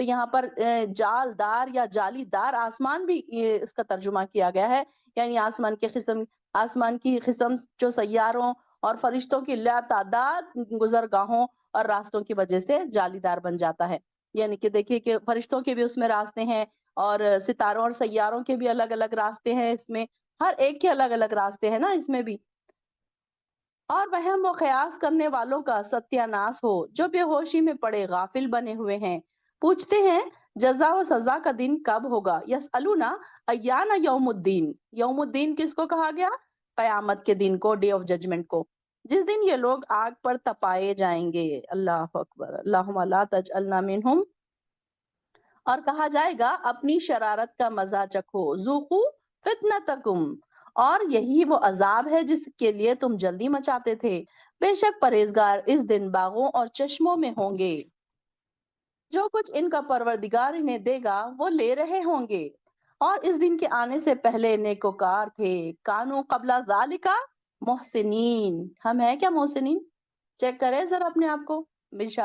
تو یہاں پر جالدار یا جالی دار آسمان بھی اس کا ترجمہ کیا گیا ہے، یعنی آسمان کی قسم جو سیاروں اور فرشتوں کی لا تعداد گزرگاہوں اور راستوں کی وجہ سے جالی دار بن جاتا ہے. یعنی کہ دیکھیے کہ فرشتوں کے بھی اس میں راستے ہیں، اور ستاروں اور سیاروں کے بھی الگ الگ راستے ہیں، اس میں ہر ایک کے الگ الگ راستے ہیں نا اس میں بھی. اور وہم و قیاس کرنے والوں کا ستیہ ناس ہو، جو بے ہوشی میں پڑے غافل بنے ہوئے ہیں. پوچھتے ہیں جزا و سزا کا دن کب ہوگا. یسألون ایان یوم الدین. یوم الدین کس کو کہا گیا؟ قیامت کے دن کو، ڈے آف ججمنٹ کو، جس دن یہ لوگ آگ پر تپائے جائیں گے. اللہ اکبر. اللہم لا تجعلنا منہم. اور کہا جائے گا اپنی شرارت کا مزہ چکھو، ذوقوا فتنتکم. اور یہی وہ عذاب ہے جس کے لیے تم جلدی مچاتے تھے. بے شک پرہیزگار اس دن باغوں اور چشموں میں ہوں گے. جو کچھ ان کا پروردگار انہیں دے گا وہ لے رہے ہوں گے. اور اس دن کے آنے سے پہلے نیکوکار تھے. کانو قبل ذالک محسنین. ہم ہیں کیا محسنین؟ چیک کریں ذرا اپنے آپ کو.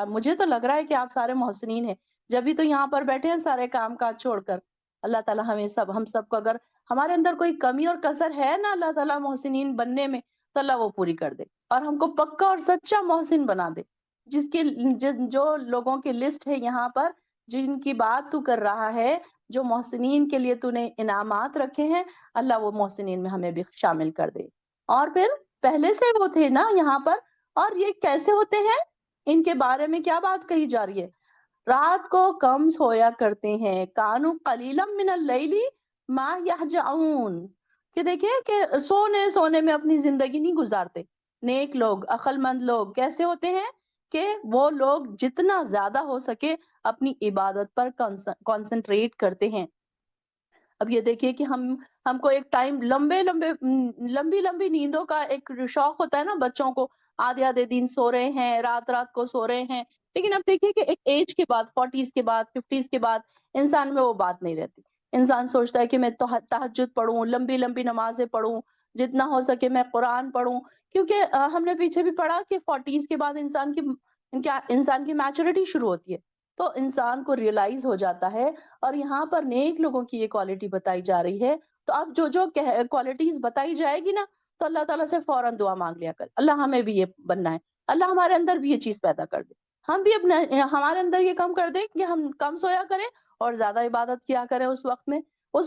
مجھے تو لگ رہا ہے کہ آپ سارے محسنین ہیں، جبھی تو یہاں پر بیٹھے ہیں سارے کام کاج چھوڑ کر. اللہ تعالیٰ ہم سب کو، اگر ہمارے اندر کوئی کمی اور کسر ہے نا اللہ تعالیٰ محسنین بننے میں، تو اللہ وہ پوری کر دے اور ہم کو پکا اور سچا محسن بنا دے. جو لوگوں کی لسٹ ہے یہاں پر جن کی بات تو کر رہا ہے، جو محسنین کے لیے تو نے انعامات رکھے ہیں، اللہ وہ محسنین میں ہمیں بھی شامل کر دے. اور پھر پہلے سے وہ تھے نا یہاں پر. اور یہ کیسے ہوتے ہیں؟ ان کے بارے میں کیا بات کہی جا رہی ہے؟ رات کو کم سویا کرتے ہیں. کانو قلیلا من اللیل ما یہجعون. کہ دیکھیں کہ سونے میں اپنی زندگی نہیں گزارتے. نیک لوگ، عقل مند لوگ کیسے ہوتے ہیں کہ وہ لوگ جتنا زیادہ ہو سکے اپنی عبادت پر کنسنٹریٹ کرتے ہیں. اب یہ دیکھیے کہ ہم کو ایک ٹائم لمبی نیندوں کا ایک شوق ہوتا ہے نا بچوں کو. آدھے دن سو رہے ہیں، رات کو سو رہے ہیں. لیکن اب دیکھیے کہ ایک ایج کے بعد، 40s کے بعد، 50s کے بعد انسان میں وہ بات نہیں رہتی. انسان سوچتا ہے کہ میں تہجد پڑھوں، لمبی نمازیں پڑھوں، جتنا ہو سکے میں قرآن پڑھوں. کیونکہ ہم نے پیچھے بھی پڑھا کہ 40s کے بعد انسان کی میچورٹی شروع ہوتی ہے، تو انسان کو ریئلائز ہو جاتا ہے. اور یہاں پر نیک لوگوں کی یہ کوالٹی بتائی جا رہی ہے. تو اب جو کوالٹیز بتائی جائے گی نا، تو اللہ تعالیٰ سے فوراً دعا مانگ لیا کر، اللہ ہمیں بھی یہ بننا ہے، اللہ ہمارے اندر بھی یہ چیز پیدا کر دے. ہم بھی ہمارے اندر یہ کم کر دیں کہ ہم کم سویا کریں اور زیادہ عبادت کیا کریں. اس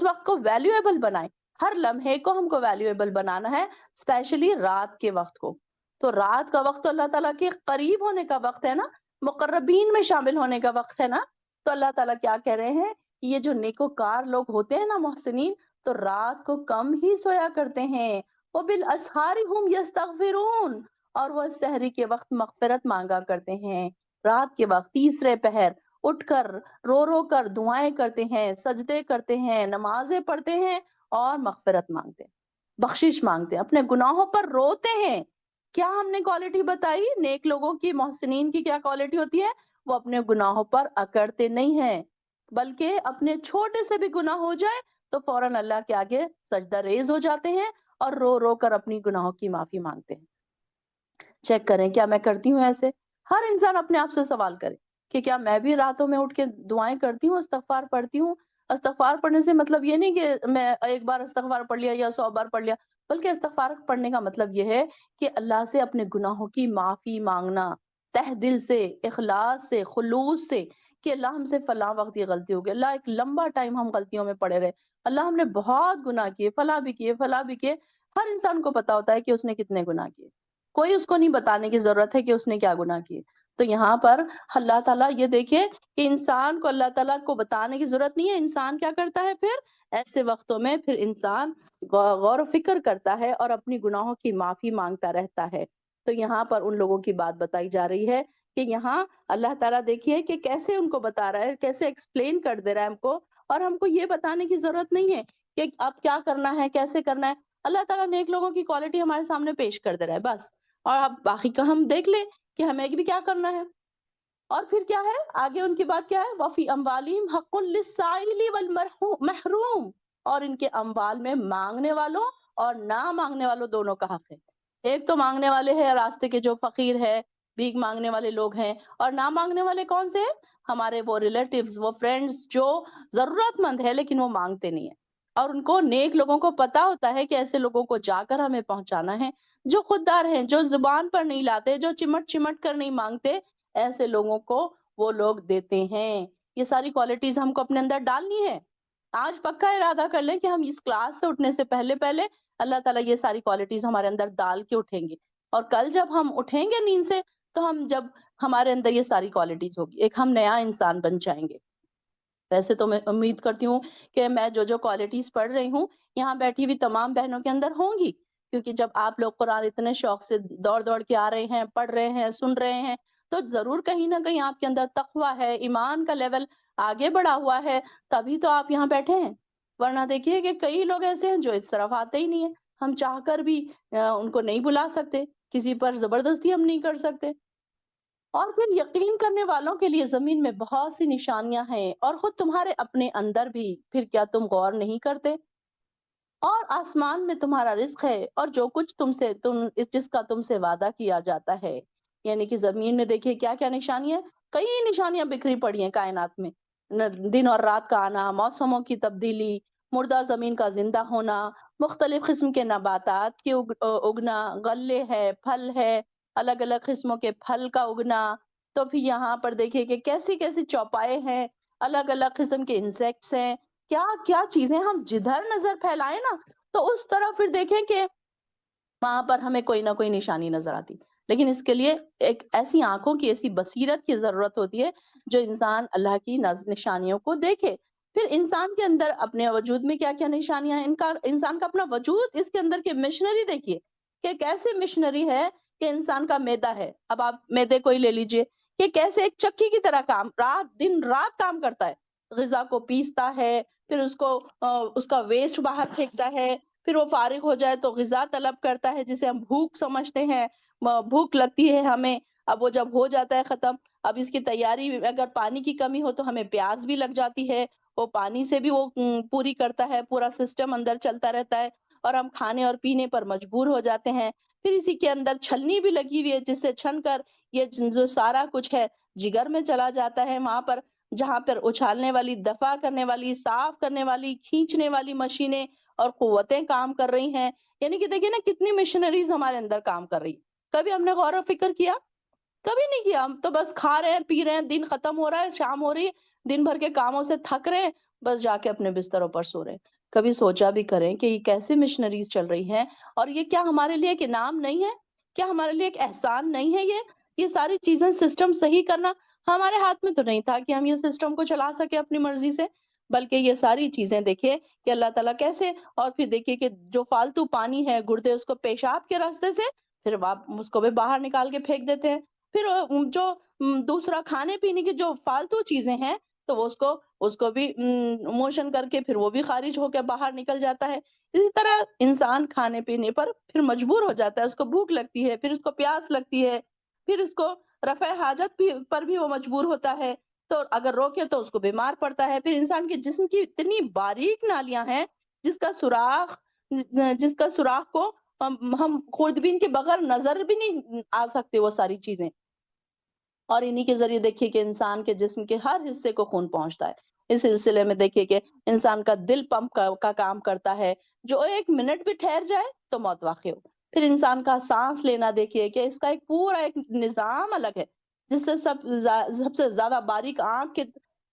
وقت کو ویلیویبل بنائیں. ہر لمحے کو ہم کو ویلیویبل بنانا ہے، اسپیشلی رات کے وقت کو. تو رات کا وقت تو اللہ تعالیٰ کے قریب ہونے کا وقت ہے نا، مقربین میں شامل ہونے کا وقت ہے نا. تو اللہ تعالیٰ کیا کہہ رہے ہیں؟ یہ جو نیکوکار لوگ ہوتے ہیں نا محسنین، تو رات کو کم ہی سویا کرتے ہیں. وَبِالْأَسْحَارِ هُمْ يَسْتَغْفِرُونَ. اور وہ سحری کے وقت مغفرت مانگا کرتے ہیں. رات کے وقت تیسرے پہر اٹھ کر رو کر دعائیں کرتے ہیں، سجدے کرتے ہیں، نمازیں پڑھتے ہیں اور مغفرت مانگتے ہیں، بخشش مانگتے ہیں، اپنے گناہوں پر روتے ہیں. کیا ہم نے کوالٹی بتائی نیک لوگوں کی، محسنین کی کیا کوالٹی ہوتی ہے؟ وہ اپنے گناہوں پر اکڑتے نہیں ہیں، بلکہ اپنے چھوٹے سے بھی گناہ ہو جائے تو فوراً اللہ کے آگے سجدہ ریز ہو جاتے ہیں اور رو کر اپنی گناہوں کی معافی مانگتے ہیں. چیک کریں کیا میں کرتی ہوں ایسے؟ ہر انسان اپنے آپ سے سوال کرے کہ کیا میں بھی راتوں میں اٹھ کے دعائیں کرتی ہوں، استغفار پڑھتی ہوں. استغفار پڑھنے سے مطلب یہ نہیں کہ میں ایک بار استغفار پڑھ لیا یا 100 بار پڑھ لیا، بلکہ استغفار پڑھنے کا مطلب یہ ہے کہ اللہ سے اپنے گناہوں کی معافی مانگنا، تہ دل سے، اخلاص سے، خلوص سے، کہ اللہ ہم سے فلاں وقت یہ غلطی ہو گئی، اللہ ایک لمبا ٹائم ہم غلطیوں میں پڑے رہے، اللہ ہم نے بہت گناہ کیے، فلاں بھی کیے. ہر انسان کو پتا ہوتا ہے کہ اس نے کتنے گناہ کیے، کوئی اس کو نہیں بتانے کی ضرورت ہے کہ اس نے کیا گناہ کیے. تو یہاں پر اللہ تعالیٰ یہ دیکھیں کہ انسان کو اللہ تعالیٰ کو بتانے کی ضرورت نہیں ہے. انسان کیا کرتا ہے پھر ایسے وقتوں میں؟ پھر انسان غور و فکر کرتا ہے اور اپنی گناہوں کی معافی مانگتا رہتا ہے. تو یہاں پر ان لوگوں کی بات بتائی جا رہی ہے کہ یہاں اللہ تعالیٰ دیکھیے کہ کیسے ان کو بتا رہا ہے، کیسے ایکسپلین کر دے رہا ہے ہم کو، اور ہم کو یہ بتانے کی ضرورت نہیں ہے کہ اب کیا کرنا ہے، کیسے کرنا ہے. اللہ تعالیٰ نیک لوگوں کی کوالٹی ہمارے سامنے پیش کر دے رہا ہے بس، اور اب باقی کا ہم دیکھ لیں کہ ہمیں بھی کیا کرنا ہے. اور پھر کیا ہے آگے ان کی بات کیا ہے؟ وَفِي أَمْوَالِهِمْ حَقٌّ لِلسَّائِلِ وَالْمَحْرُومِ. اور ان کے اموال میں مانگنے والوں اور نہ مانگنے والوں دونوں کا حق ہے. ایک تو مانگنے والے ہیں راستے کے جو فقیر ہے، بھیک مانگنے والے لوگ ہیں، اور نہ مانگنے والے کون سے ہیں؟ ہمارے وہ ریلیٹیوز، وہ فرینڈز جو ضرورت مند ہے لیکن وہ مانگتے نہیں ہیں، اور ان کو نیک لوگوں کو پتا ہوتا ہے کہ ایسے لوگوں کو جا کر ہمیں پہنچانا ہے، جو خوددار ہیں، جو زبان پر نہیں لاتے، جو چمٹ چمٹ کر نہیں مانگتے، ایسے لوگوں کو وہ لوگ دیتے ہیں۔ یہ ساری کوالٹیز ہم کو اپنے اندر ڈالنی ہے۔ آج پکا ارادہ کر لیں کہ ہم اس کلاس سے اٹھنے سے پہلے پہلے اللہ تعالیٰ یہ ساری کوالٹیز ہمارے اندر ڈال کے اٹھیں گے، اور کل جب ہم اٹھیں گے نیند سے تو جب ہمارے اندر یہ ساری کوالٹیز ہوگی، ایک ہم نیا انسان بن جائیں گے۔ ویسے تو میں امید کرتی ہوں کہ میں جو کوالٹیز پڑھ رہی ہوں یہاں بیٹھی ہوئی تمام بہنوں کے اندر ہوں گی، کیونکہ جب آپ لوگ قرآن اتنے شوق سے دوڑ دوڑ کے آ رہے ہیں، پڑھ رہے ہیں، سن رہے ہیں، تو ضرور کہیں نہ کہیں آپ کے اندر تقویٰ ہے، ایمان کا لیول آگے بڑھا ہوا ہے، تبھی تو آپ یہاں بیٹھے ہیں۔ ورنہ دیکھیے کہ کئی لوگ ایسے ہیں جو اس طرف آتے ہی نہیں ہیں، ہم چاہ کر بھی ان کو نہیں بلا سکتے، کسی پر زبردستی ہم نہیں کر سکتے۔ اور پھر یقین کرنے والوں کے لیے زمین میں بہت سی نشانیاں ہیں، اور خود تمہارے اپنے اندر بھی، پھر کیا تم غور نہیں کرتے؟ اور آسمان میں تمہارا رزق ہے، اور جو کچھ جس کا تم سے وعدہ کیا جاتا ہے، یعنی کہ زمین میں دیکھیے کیا کیا نشانیاں، کئی نشانیاں بکھری پڑی ہیں کائنات میں، دن اور رات کا آنا، موسموں کی تبدیلی، مردہ زمین کا زندہ ہونا، مختلف قسم کے نباتات کے اگنا، غلے ہے، پھل ہے، الگ الگ قسموں کے پھل کا اگنا، تو پھر یہاں پر دیکھیے کہ کیسی کیسی چوپائے ہیں، الگ الگ قسم کے انسیکٹس ہیں، کیا کیا چیزیں ہم جدھر نظر پھیلائیں نا تو اس طرح پھر دیکھیں کہ وہاں پر ہمیں کوئی نہ کوئی نشانی نظر آتی، لیکن اس کے لیے ایک ایسی آنکھوں کی، ایسی بصیرت کی ضرورت ہوتی ہے جو انسان اللہ کی نشانیوں کو دیکھے۔ پھر انسان کے اندر اپنے وجود میں کیا کیا نشانیاں ہیں، انسان کا اپنا وجود، اس کے اندر کی مشنری دیکھیے کہ کیسے مشنری ہے، کہ انسان کا معدہ ہے، اب آپ معدے کو ہی لے لیجئے کہ کیسے ایک چکی کی طرح دن رات کام کرتا ہے، غذا کو پیستا ہے، پھر اس کا ویسٹ باہر پھینکتا ہے، پھر وہ فارغ ہو جائے تو غذا طلب کرتا ہے جسے ہم بھوک سمجھتے ہیں، بھوک لگتی ہے ہمیں، اب وہ جب ہو جاتا ہے ختم، اب اس کی تیاری، اگر پانی کی کمی ہو تو ہمیں پیاس بھی لگ جاتی ہے، وہ پانی سے بھی وہ پوری کرتا ہے، پورا سسٹم اندر چلتا رہتا ہے، اور ہم کھانے اور پینے پر مجبور ہو جاتے ہیں۔ پھر اسی کے اندر چھلنی بھی لگی ہوئی ہے جس سے چھن کر یہ جو سارا کچھ ہے جگر میں چلا جاتا ہے، وہاں پر جہاں پر اچھالنے والی، دفع کرنے والی، صاف کرنے والی، کھینچنے والی مشینیں اور قوتیں کام کر رہی ہیں۔ یعنی کہ دیکھیں نا کتنی مشنریز ہمارے اندر کام کر رہی، کبھی ہم نے غور و فکر کیا؟ کبھی نہیں کیا، ہم تو بس کھا رہے ہیں، پی رہے ہیں، دن ختم ہو رہا ہے، شام ہو رہی ہے، دن بھر کے کاموں سے تھک رہے ہیں، بس جا کے اپنے بستروں پر سو رہے ہیں۔ کبھی سوچا بھی کریں کہ یہ کیسے مشنریز چل رہی ہیں، اور یہ کیا ہمارے لیے ایک انعام نہیں ہے؟ کیا ہمارے لیے ایک احسان نہیں ہے؟ یہ ساری چیزیں سسٹم صحیح کرنا ہمارے ہاتھ میں تو نہیں تھا کہ ہم یہ سسٹم کو چلا سکے اپنی مرضی سے، بلکہ یہ ساری چیزیں دیکھیے کہ اللہ تعالیٰ کیسے، اور پھر دیکھیے کہ جو فالتو پانی ہے، گردے اس کو پیشاب کے راستے سے پھر اس کو بھی باہر نکال کے پھینک دیتے ہیں، پھر جو دوسرا کھانے پینے کی جو فالتو چیزیں ہیں تو وہ اس کو بھی موشن کر کے پھر وہ بھی خارج ہو کے باہر نکل جاتا ہے۔ اسی طرح انسان کھانے پینے پر پھر مجبور ہو جاتا ہے، اس کو بھوک لگتی ہے، پھر اس کو پیاس لگتی ہے، پھر اس کو رفع حاجت پر بھی وہ مجبور ہوتا ہے، تو اگر روکے تو اس کو بیمار پڑتا ہے۔ پھر انسان کے جسم کی اتنی باریک نالیاں ہیں جس کا سوراخ کو ہم خوردبین کے بغیر نظر بھی نہیں آ سکتے وہ ساری چیزیں، اور انہی کے ذریعے دیکھیے کہ انسان کے جسم کے ہر حصے کو خون پہنچتا ہے۔ اس سلسلے میں دیکھیے کہ انسان کا دل پمپ کا کام کرتا ہے، جو ایک منٹ بھی ٹھہر جائے تو موت واقع ہو۔ پھر انسان کا سانس لینا دیکھیے کہ اس کا ایک پورا ایک نظام الگ ہے، جس سے سب سے زیادہ باریک آنکھ کے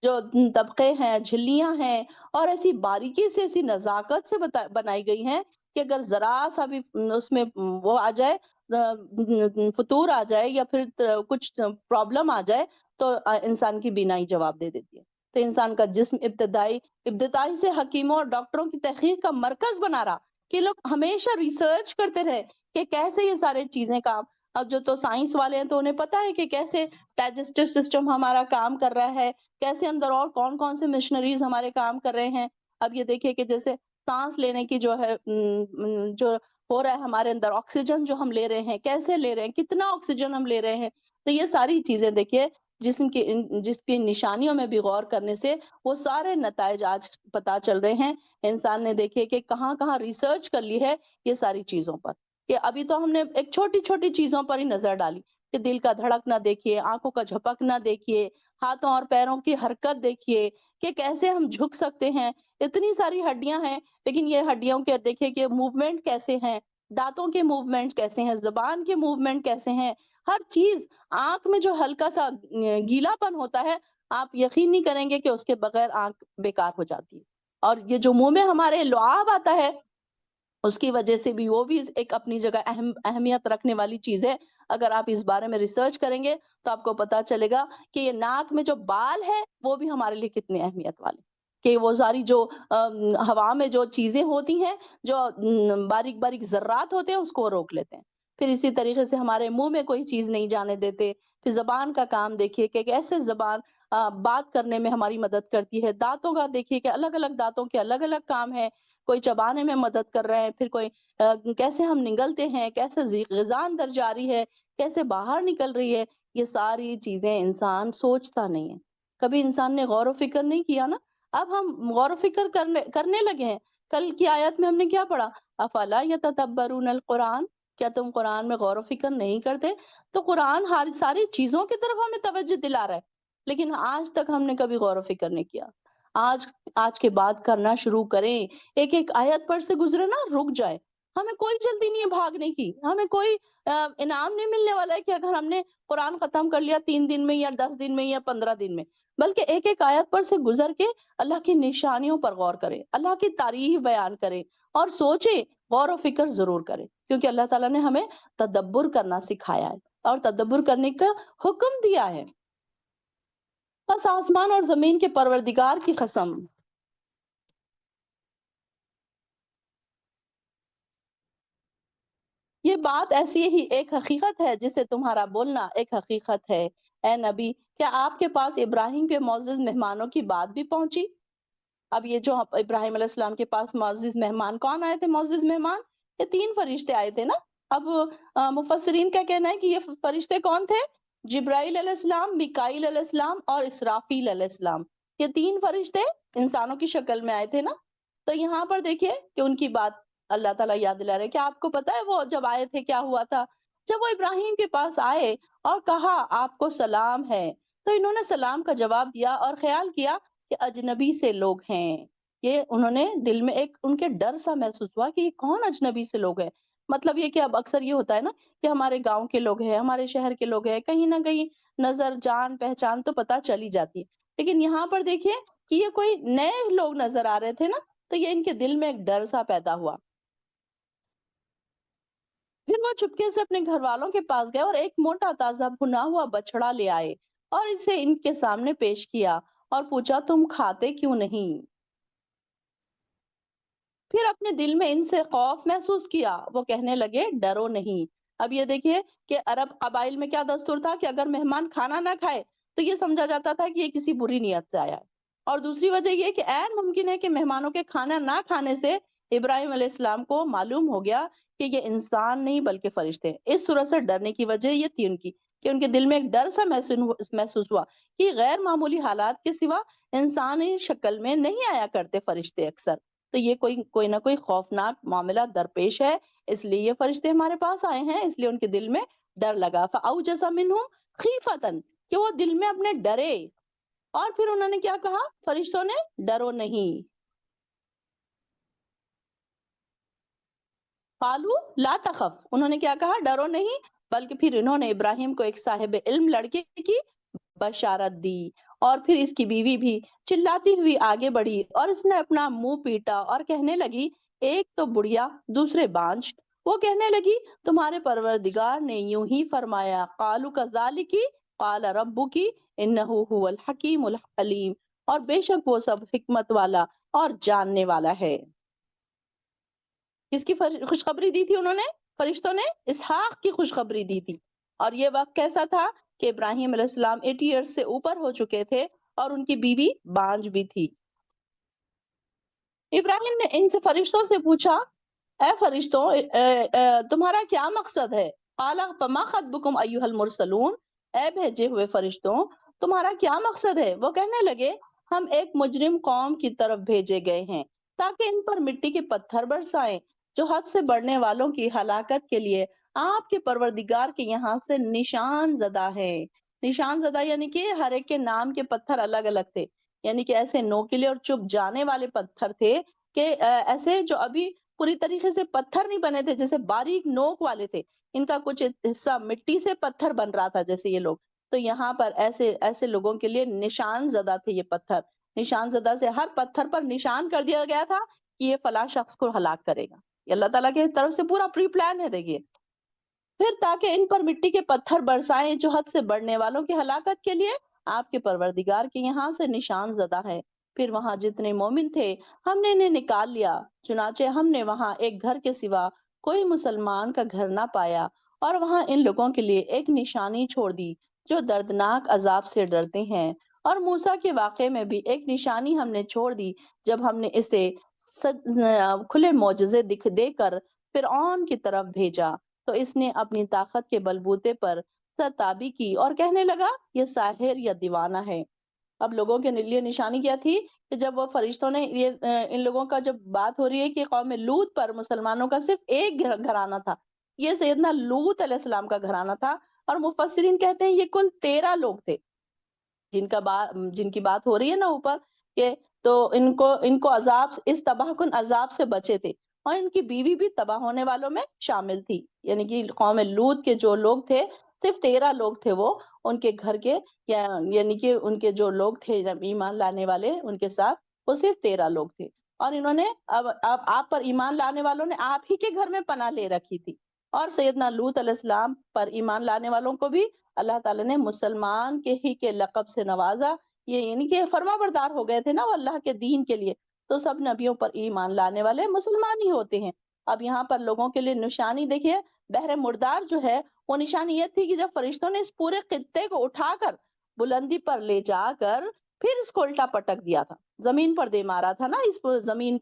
جو طبقے ہیں، جھلیاں ہیں، اور ایسی باریکی سے، ایسی نزاکت سے بنائی گئی ہیں کہ اگر ذرا سا بھی اس میں وہ آ جائے، فطور آ جائے یا پھر کچھ پرابلم آ جائے تو انسان کی بینائی جواب دے دیتی ہے۔ تو انسان کا جسم ابتدائی سے حکیموں اور ڈاکٹروں کی تحقیق کا مرکز بنا رہا، کہ لوگ ہمیشہ ریسرچ کرتے رہے کہ کیسے یہ سارے چیزیں کام، اب جو تو سائنس والے ہیں تو انہیں پتا ہے کہ کیسے ڈائجسٹو سسٹم ہمارا کام کر رہا ہے، کیسے اندر اور کون کون سے مشنریز ہمارے کام کر رہے ہیں۔ اب یہ دیکھیے کہ جیسے سانس لینے کی جو ہے جو ہو رہا ہے ہمارے اندر، آکسیجن جو ہم لے رہے ہیں، کیسے لے رہے ہیں، کتنا آکسیجن ہم لے رہے ہیں، تو یہ ساری چیزیں دیکھیے جس کی نشانیوں میں بھی غور کرنے سے وہ سارے نتائج آج پتا چل رہے ہیں۔ انسان نے دیکھے کہ کہاں کہاں ریسرچ کر لی ہے یہ ساری چیزوں پر، کہ ابھی تو ہم نے ایک چھوٹی چھوٹی چیزوں پر ہی نظر ڈالی کہ دل کا دھڑکنا دیکھیے، آنکھوں کا جھپکنا دیکھیے، ہاتھوں اور پیروں کی حرکت دیکھیے کہ کیسے ہم جھک سکتے ہیں، اتنی ساری ہڈیاں ہیں لیکن یہ ہڈیوں کے دیکھیے کہ موومنٹ کیسے ہیں، دانتوں کے موومنٹ کیسے ہیں، زبان کے موومنٹ کیسے ہیں، ہر چیز۔ آنکھ میں جو ہلکا سا گیلا پن ہوتا ہے، آپ یقین نہیں کریں گے کہ اس کے بغیر آنکھ بیکار ہو جاتی ہے۔ اور یہ جو منہ میں ہمارے لعاب آتا ہے، اس کی وجہ سے بھی وہ بھی ایک اپنی جگہ اہمیت رکھنے والی چیز ہے۔ اگر آپ اس بارے میں ریسرچ کریں گے تو آپ کو پتا چلے گا کہ یہ ناک میں جو بال ہے وہ بھی ہمارے لیے کتنے اہمیت والے، کہ وہ ساری جو ہوا میں جو چیزیں ہوتی ہیں، جو باریک باریک ذرات ہوتے ہیں، اس کو روک لیتے ہیں۔ پھر اسی طریقے سے ہمارے منہ میں کوئی چیز نہیں جانے دیتے۔ پھر زبان کا کام دیکھیے کہ کیسے زبان بات کرنے میں ہماری مدد کرتی ہے۔ دانتوں کا دیکھیے کہ الگ الگ دانتوں کے الگ الگ کام ہے، کوئی چبانے میں مدد کر رہے ہیں، پھر کوئی کیسے ہم نگلتے ہیں، کیسے غذا اندر جا رہی ہے، کیسے باہر نکل رہی ہے، یہ ساری چیزیں انسان سوچتا نہیں ہے۔ کبھی انسان نے غور و فکر نہیں کیا نا۔ اب ہم غور و فکر کرنے لگے ہیں۔ کل کی آیت میں ہم نے کیا پڑھا؟ افلا یتدبرون القرآن، کیا تم قرآن میں غور و فکر نہیں کرتے؟ تو قرآن ہر ساری چیزوں کی طرف ہمیں توجہ دلا رہا ہے، لیکن آج تک ہم نے کبھی غور و فکر نہیں کیا۔ آج کے بعد کرنا شروع کریں، ایک ایک آیت پر سے گزرے نا، رک جائے۔ ہمیں کوئی جلدی نہیں ہے بھاگنے کی، ہمیں کوئی انعام نہیں ملنے والا ہے کہ اگر ہم نے قرآن ختم کر لیا 3 دن میں یا 10 دن میں یا 15 دن میں، بلکہ ایک ایک آیت پر سے گزر کے اللہ کی نشانیوں پر غور کریں، اللہ کی تعریف بیان کریں اور سوچیں، غور و فکر ضرور کریں، کیونکہ اللہ تعالیٰ نے ہمیں تدبر کرنا سکھایا ہے اور تدبر کرنے کا حکم دیا ہے۔ بس آسمان اور زمین کے پروردگار کی قسم، یہ بات ایسی ہی ایک حقیقت ہے جسے تمہارا بولنا ایک حقیقت ہے۔ اے نبی، کیا آپ کے پاس ابراہیم کے معزز مہمانوں کی بات بھی پہنچی؟ اب یہ جو ابراہیم علیہ السلام کے پاس معزز مہمان کون آئے تھے؟ معزز مہمان یہ 3 فرشتے آئے تھے نا۔ اب مفسرین کا کہنا ہے کہ یہ فرشتے کون تھے؟ جبرائیل علیہ السلام، میکائیل علیہ السلام اور اسرافیل علیہ السلام۔ یہ 3 فرشتے انسانوں کی شکل میں آئے تھے نا۔ تو یہاں پر دیکھیے کہ ان کی بات اللہ تعالیٰ یاد دلا رہے ہیں۔ کیا آپ کو پتا ہے وہ جب آئے تھے کیا ہوا تھا؟ جب وہ ابراہیم کے پاس آئے اور کہا آپ کو سلام ہے، تو انہوں نے سلام کا جواب دیا اور خیال کیا کہ اجنبی سے لوگ ہیں۔ یہ انہوں نے دل میں ایک ان کے ڈر سا محسوس ہوا کہ یہ کون اجنبی سے لوگ ہیں۔ مطلب یہ کہ اب اکثر یہ ہوتا ہے نا کہ ہمارے گاؤں کے لوگ ہیں، ہمارے شہر کے لوگ ہیں، کہیں نہ کہیں نظر جان پہچان تو پتہ چلی جاتی ہے، لیکن یہاں پر دیکھیے کہ یہ کوئی نئے لوگ نظر آ رہے تھے نا، تو یہ ان کے دل میں ایک ڈر سا پیدا ہوا۔ پھر وہ چپکے سے اپنے گھر والوں کے پاس گئے اور ایک موٹا تازہ بھنا ہوا بچڑا لے آئے اور اسے ان کے سامنے پیش کیا اور پوچھا تم کھاتے کیوں نہیں؟ پھر اپنے دل میں ان سے خوف محسوس کیا، وہ کہنے لگے ڈرو نہیں۔ اب یہ دیکھیے کہ عرب قبائل میں کیا دستور تھا کہ اگر مہمان کھانا نہ کھائے تو یہ سمجھا جاتا تھا کہ یہ کسی بری نیت سے آیا ہے، اور دوسری وجہ یہ کہ عین ممکن ہے کہ مہمانوں کے کھانا نہ کھانے سے ابراہیم علیہ السلام کو معلوم ہو گیا کہ یہ انسان نہیں بلکہ فرشتے ہیں۔ اس صورت سے ڈرنے کی وجہ یہ تھی ان کی کہ ان کے دل میں ایک ڈر سا محسوس ہوا کہ غیر معمولی حالات کے سوا انسانی شکل میں نہیں آیا کرتے فرشتے اکثر، تو یہ کوئی نہ کوئی خوفناک معاملہ درپیش ہے، اس لیے یہ فرشتے ہمارے پاس آئے ہیں، اس لیے ان کے دل میں ڈر لگا۔ فَأَوْجَسَ مِنْهُمْ خِیفَةً، کہ وہ دل میں اپنے ڈرے، اور پھر انہوں نے کیا کہا؟ فرشتوں نے ڈرو نہیں، قالوا لا تخف، انہوں نے کیا کہا؟ ڈرو نہیں، بلکہ پھر انہوں نے ابراہیم کو ایک صاحب علم لڑکے کی بشارت دی، اور پھر اس کی بیوی بھی چلاتی ہوئی آگے بڑھی اور اس نے اپنا منہ پیٹا اور کہنے لگی ایک تو بڑھیا دوسرے بانجھ۔ وہ کہنے لگی تمہارے پروردگار نے یوں ہی فرمایا، قالوا کذالک قال ربک انہ هو الحکیم العلیم، اور بے شک وہ سب حکمت والا اور جاننے والا ہے۔ کس کی خوشخبری دی تھی انہوں نے؟ فرشتوں نے اسحاق کی خوشخبری دی تھی، اور یہ وقت کیسا تھا کہ ابراہیم علیہ السلام 80 ایئرز سے اوپر ہو چکے تھے اور ان کی بیوی بانجھ بھی تھی۔ ابراہیم نے ان سے فرشتوں سے پوچھا اے فرشتوں تمہارا کیا مقصد ہے؟ قال فما خطبکم ایھا المرسلون، اے بھیجے ہوئے فرشتوں تمہارا کیا مقصد ہے؟ وہ کہنے لگے ہم ایک مجرم قوم کی طرف بھیجے گئے ہیں تاکہ ان پر مٹی کے پتھر برسائیں جو حد سے بڑھنے والوں کی ہلاکت کے لیے آپ کے پروردگار کے یہاں سے نشان زدہ ہے۔ نشان زدہ یعنی کہ ہر ایک کے نام کے پتھر الگ الگ تھے، یعنی کہ ایسے نوکیلے اور چپ جانے والے پتھر تھے کہ ایسے جو ابھی پوری طریقے سے پتھر نہیں بنے تھے، جیسے باریک نوک والے تھے، ان کا کچھ حصہ مٹی سے پتھر بن رہا تھا جیسے یہ لوگ. تو یہاں پر ایسے ایسے لوگوں کے لیے نشان زدہ تھے یہ پتھر. نشان زدہ سے ہر پتھر پر نشان کر دیا گیا تھا کہ یہ فلاں شخص کو ہلاک کرے گا. یہ اللہ تعالیٰ کی طرف سے پورا پری پلان ہے. دیکھیے پھر تاکہ ان پر مٹی کے پتھر برسائیں جو حد سے بڑھنے والوں کی ہلاکت کے لیے آپ کے پروردگار کے یہاں سے نشان زدہ ہے. پھر وہاں جتنے مومن تھے ہم نے انہیں نکال لیا، چنانچہ ہم نے وہاں ایک گھر کے سوا کوئی مسلمان کا گھر نہ پایا، اور وہاں ان لوگوں کے لیے ایک نشانی چھوڑ دی جو دردناک عذاب سے ڈرتے ہیں. اور موسیٰ کے واقعے میں بھی ایک نشانی ہم نے چھوڑ دی جب ہم نے اسے کھلے معجزے دے کر فرعون کی طرف بھیجا، تو اس نے اپنی طاقت کے بلبوتے پر سرتابی کی اور کہنے لگا یہ ساحر یا دیوانہ ہے. اب لوگوں کے لیے نشانی کیا تھی کہ جب وہ فرشتوں نے ان لوگوں کا جب بات ہو رہی ہے کہ قوم لوط پر مسلمانوں کا صرف ایک گھرانہ تھا، یہ سیدنا لوط علیہ السلام کا گھرانہ تھا، اور مفسرین کہتے ہیں یہ کل 13 لوگ تھے جن کی بات ہو رہی ہے نا اوپر کہ تو ان کو عذاب، اس تباہ کن عذاب سے بچے تھے، اور ان کی بیوی بھی تباہ ہونے والوں میں شامل تھی. یعنی کہ قوم لوط کے جو لوگ تھے صرف 13 لوگ تھے، وہ ان کے گھر کے یعنی کہ ان کے جو لوگ تھے ایمان لانے والے ان کے ساتھ وہ صرف 13 لوگ تھے. اور انہوں نے اب آپ پر ایمان لانے والوں نے آپ ہی کے گھر میں پناہ لے رکھی تھی. اور سیدنا لوط علیہ السلام پر ایمان لانے والوں کو بھی اللہ تعالیٰ نے مسلمان کے لقب سے نوازا. یہ یعنی کہ فرما بردار ہو گئے تھے نا وہ اللہ کے دین کے لیے، تو سب نبیوں پر ایمان لانے والے مسلمان ہی ہوتے ہیں. اب یہاں پر لوگوں کے لیے نشانی دیکھیے، بحر مردار جو ہے وہ نشانی یہ تھی کہ جب فرشتوں نے اس پورے خطے کو اٹھا کر بلندی پر لے جا کر پھر اس کو الٹا پٹک دیا تھا، زمین پر دے مارا تھا نا اس زمین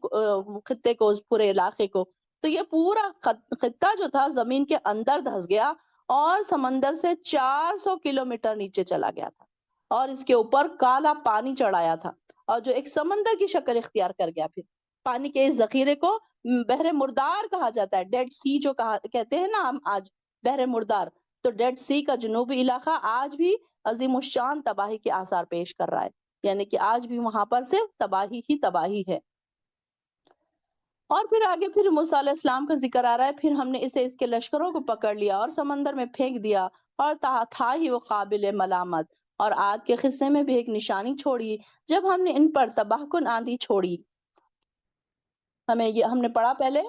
خطے کو، اس پورے علاقے کو، تو یہ پورا خطہ جو تھا زمین کے اندر دھس گیا اور سمندر سے 400 کلومیٹر نیچے چلا گیا تھا، اور اس کے اوپر کالا پانی چڑھایا تھا، اور جو ایک سمندر کی شکل اختیار کر گیا. پھر پانی کے اس ذخیرے کو بحر مردار کہا جاتا ہے، ڈیڈ سی جو کہتے ہیں نا ہم آج بحر مردار. تو ڈیڈ سی کا جنوبی علاقہ آج بھی عظیم الشان تباہی کے آثار پیش کر رہا ہے، یعنی کہ آج بھی وہاں پر صرف تباہی ہی تباہی ہے. اور پھر آگے پھر موسیٰ علیہ السلام کا ذکر آ رہا ہے، پھر ہم نے اسے اس کے لشکروں کو پکڑ لیا اور سمندر میں پھینک دیا، اور تھا ہی وہ قابل ملامت. اور عاد کے قصے میں بھی ایک نشانی چھوڑی جب ہم نے ان پر تباہ کن آندھی چھوڑی. ہم نے پڑھا پہلے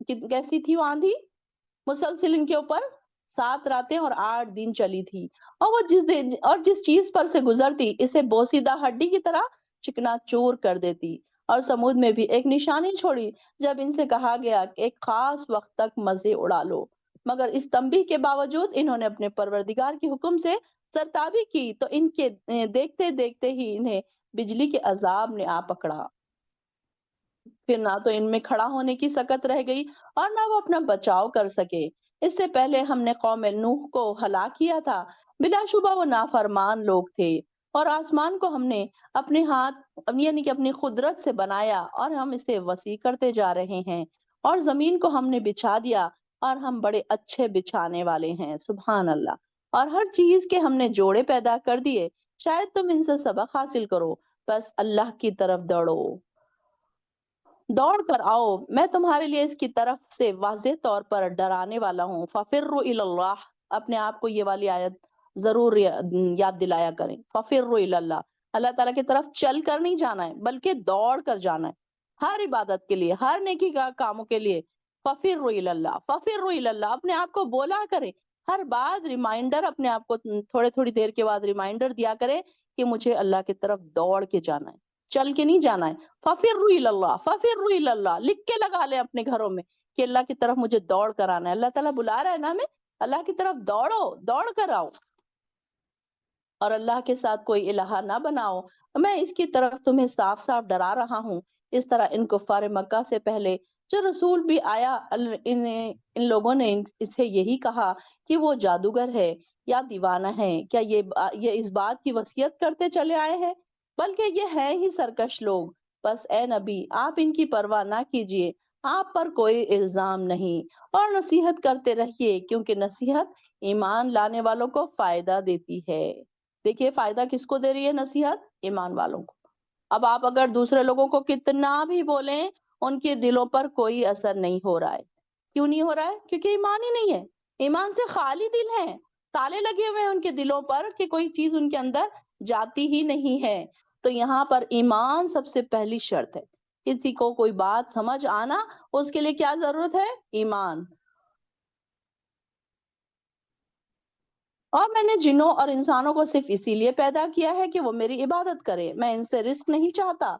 کہ کیسی تھی وہ آندھی، مسلسل ان کے اوپر 7 راتیں اور 8 دن چلی تھی، اور وہ جس چیز پر سے گزرتی اسے بوسیدہ ہڈی کی طرح چکنا چور کر دیتی. اور سمود میں بھی ایک نشانی چھوڑی جب ان سے کہا گیا کہ ایک خاص وقت تک مزے اڑا لو، مگر اس تنبیہ کے باوجود انہوں نے اپنے پروردگار کے حکم سے سرتابی کی، تو ان کے دیکھتے دیکھتے ہی انہیں بجلی کے عذاب نے آ پکڑا. پھر نہ تو ان میں کھڑا ہونے کی سکت رہ گئی اور نہ وہ اپنا بچاؤ کر سکے. اس سے پہلے ہم نے قوم نوح کو ہلاک کیا تھا، بلا شبہ وہ نافرمان لوگ تھے. اور آسمان کو ہم نے اپنے ہاتھ یعنی کہ اپنی قدرت سے بنایا اور ہم اسے وسیع کرتے جا رہے ہیں، اور زمین کو ہم نے بچھا دیا اور ہم بڑے اچھے بچھانے والے ہیں. سبحان اللہ. اور ہر چیز کے ہم نے جوڑے پیدا کر دیے، شاید تم ان سے سبق حاصل کرو. بس اللہ کی طرف دوڑ کر آؤ، میں تمہارے لیے اس کی طرف سے واضح طور پر ڈرانے والا ہوں. فَفِرُّوا إِلَى اللَّهِ، اپنے آپ کو یہ والی آیت ضرور یاد دلایا کریں. فَفِرُّوا إِلَى اللَّهِ، اللہ تعالیٰ کی طرف چل کر نہیں جانا ہے بلکہ دوڑ کر جانا ہے، ہر عبادت کے لیے، ہر نیکی کاموں کے لیے. فَفِرُّوا إِلَى اللَّهِ، فَفِرُّوا إِلَى اللَّهِ، اپنے آپ کو بولا کریں، ہر بات ریمائنڈر، اپنے آپ کو تھوڑے دیر کے بعد ریمائنڈر دیا کرے کہ مجھے اللہ کی طرف دوڑ کے جانا ہے، چل کے نہیں جانا ہے. فَفِرُّوا إِلَى اللَّهِ، فَفِرُّوا إِلَى اللَّهِ، لکھ کے لگا لیں اپنے گھروں میں کہ اللہ کی طرف مجھے دوڑ کر آنا ہے. اللہ تعالیٰ بلا رہا ہے نا ہمیں، اللہ کی طرف دوڑو، دوڑ کر آؤ، اور اللہ کے ساتھ کوئی الہ نہ بناؤ. میں اس کی طرف تمہیں صاف صاف ڈرا رہا ہوں. اس طرح ان کفار مکہ سے پہلے جو رسول بھی آیا ان لوگوں نے اسے یہی کہا کہ وہ جادوگر ہے یا دیوانہ ہے. کیا یہ اس بات کی وصیت کرتے چلے آئے ہیں؟ بلکہ یہ ہیں ہی سرکش لوگ. بس اے نبی آپ ان کی پرواہ نہ کیجیے، آپ پر کوئی الزام نہیں، اور نصیحت کرتے رہیے کیونکہ نصیحت ایمان لانے والوں کو فائدہ دیتی ہے. دیکھیے فائدہ کس کو دے رہی ہے نصیحت؟ ایمان والوں کو۔ اب آپ اگر دوسرے لوگوں کو کتنا بھی بولیں، ان کے دلوں پر کوئی اثر نہیں ہو رہا ہے۔ کیوں نہیں ہو رہا ہے؟ کیونکہ ایمان ہی نہیں ہے، ایمان سے خالی دل ہیں، تالے لگے ہوئے ہیں ان کے دلوں پر کہ کوئی چیز ان کے اندر جاتی ہی نہیں ہے۔ تو یہاں پر ایمان سب سے پہلی شرط ہے۔ کسی کو کوئی بات سمجھ آنا، اس کے لیے کیا ضرورت ہے؟ ایمان۔ اور میں نے جنوں اور انسانوں کو صرف اسی لیے پیدا کیا ہے کہ وہ میری عبادت کریں، میں ان سے رزق نہیں چاہتا،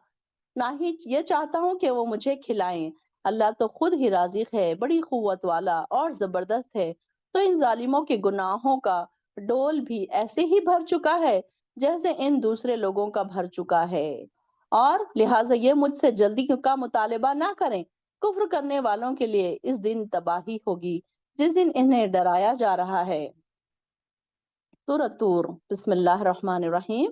نہ ہی یہ چاہتا ہوں کہ وہ مجھے کھلائیں۔ اللہ تو خود ہی رازق ہے، بڑی قوت والا اور زبردست ہے۔ تو ان ظالموں کے گناہوں کا ڈول بھی ایسے ہی بھر چکا ہے جیسے ان دوسرے لوگوں کا بھر چکا ہے، اور لہٰذا یہ مجھ سے جلدی کا مطالبہ نہ کریں۔ کفر کرنے والوں کے لیے اس دن تباہی ہوگی جس دن انہیں ڈرایا جا رہا ہے۔ سورۃ طور، بسم اللہ الرحمن الرحیم۔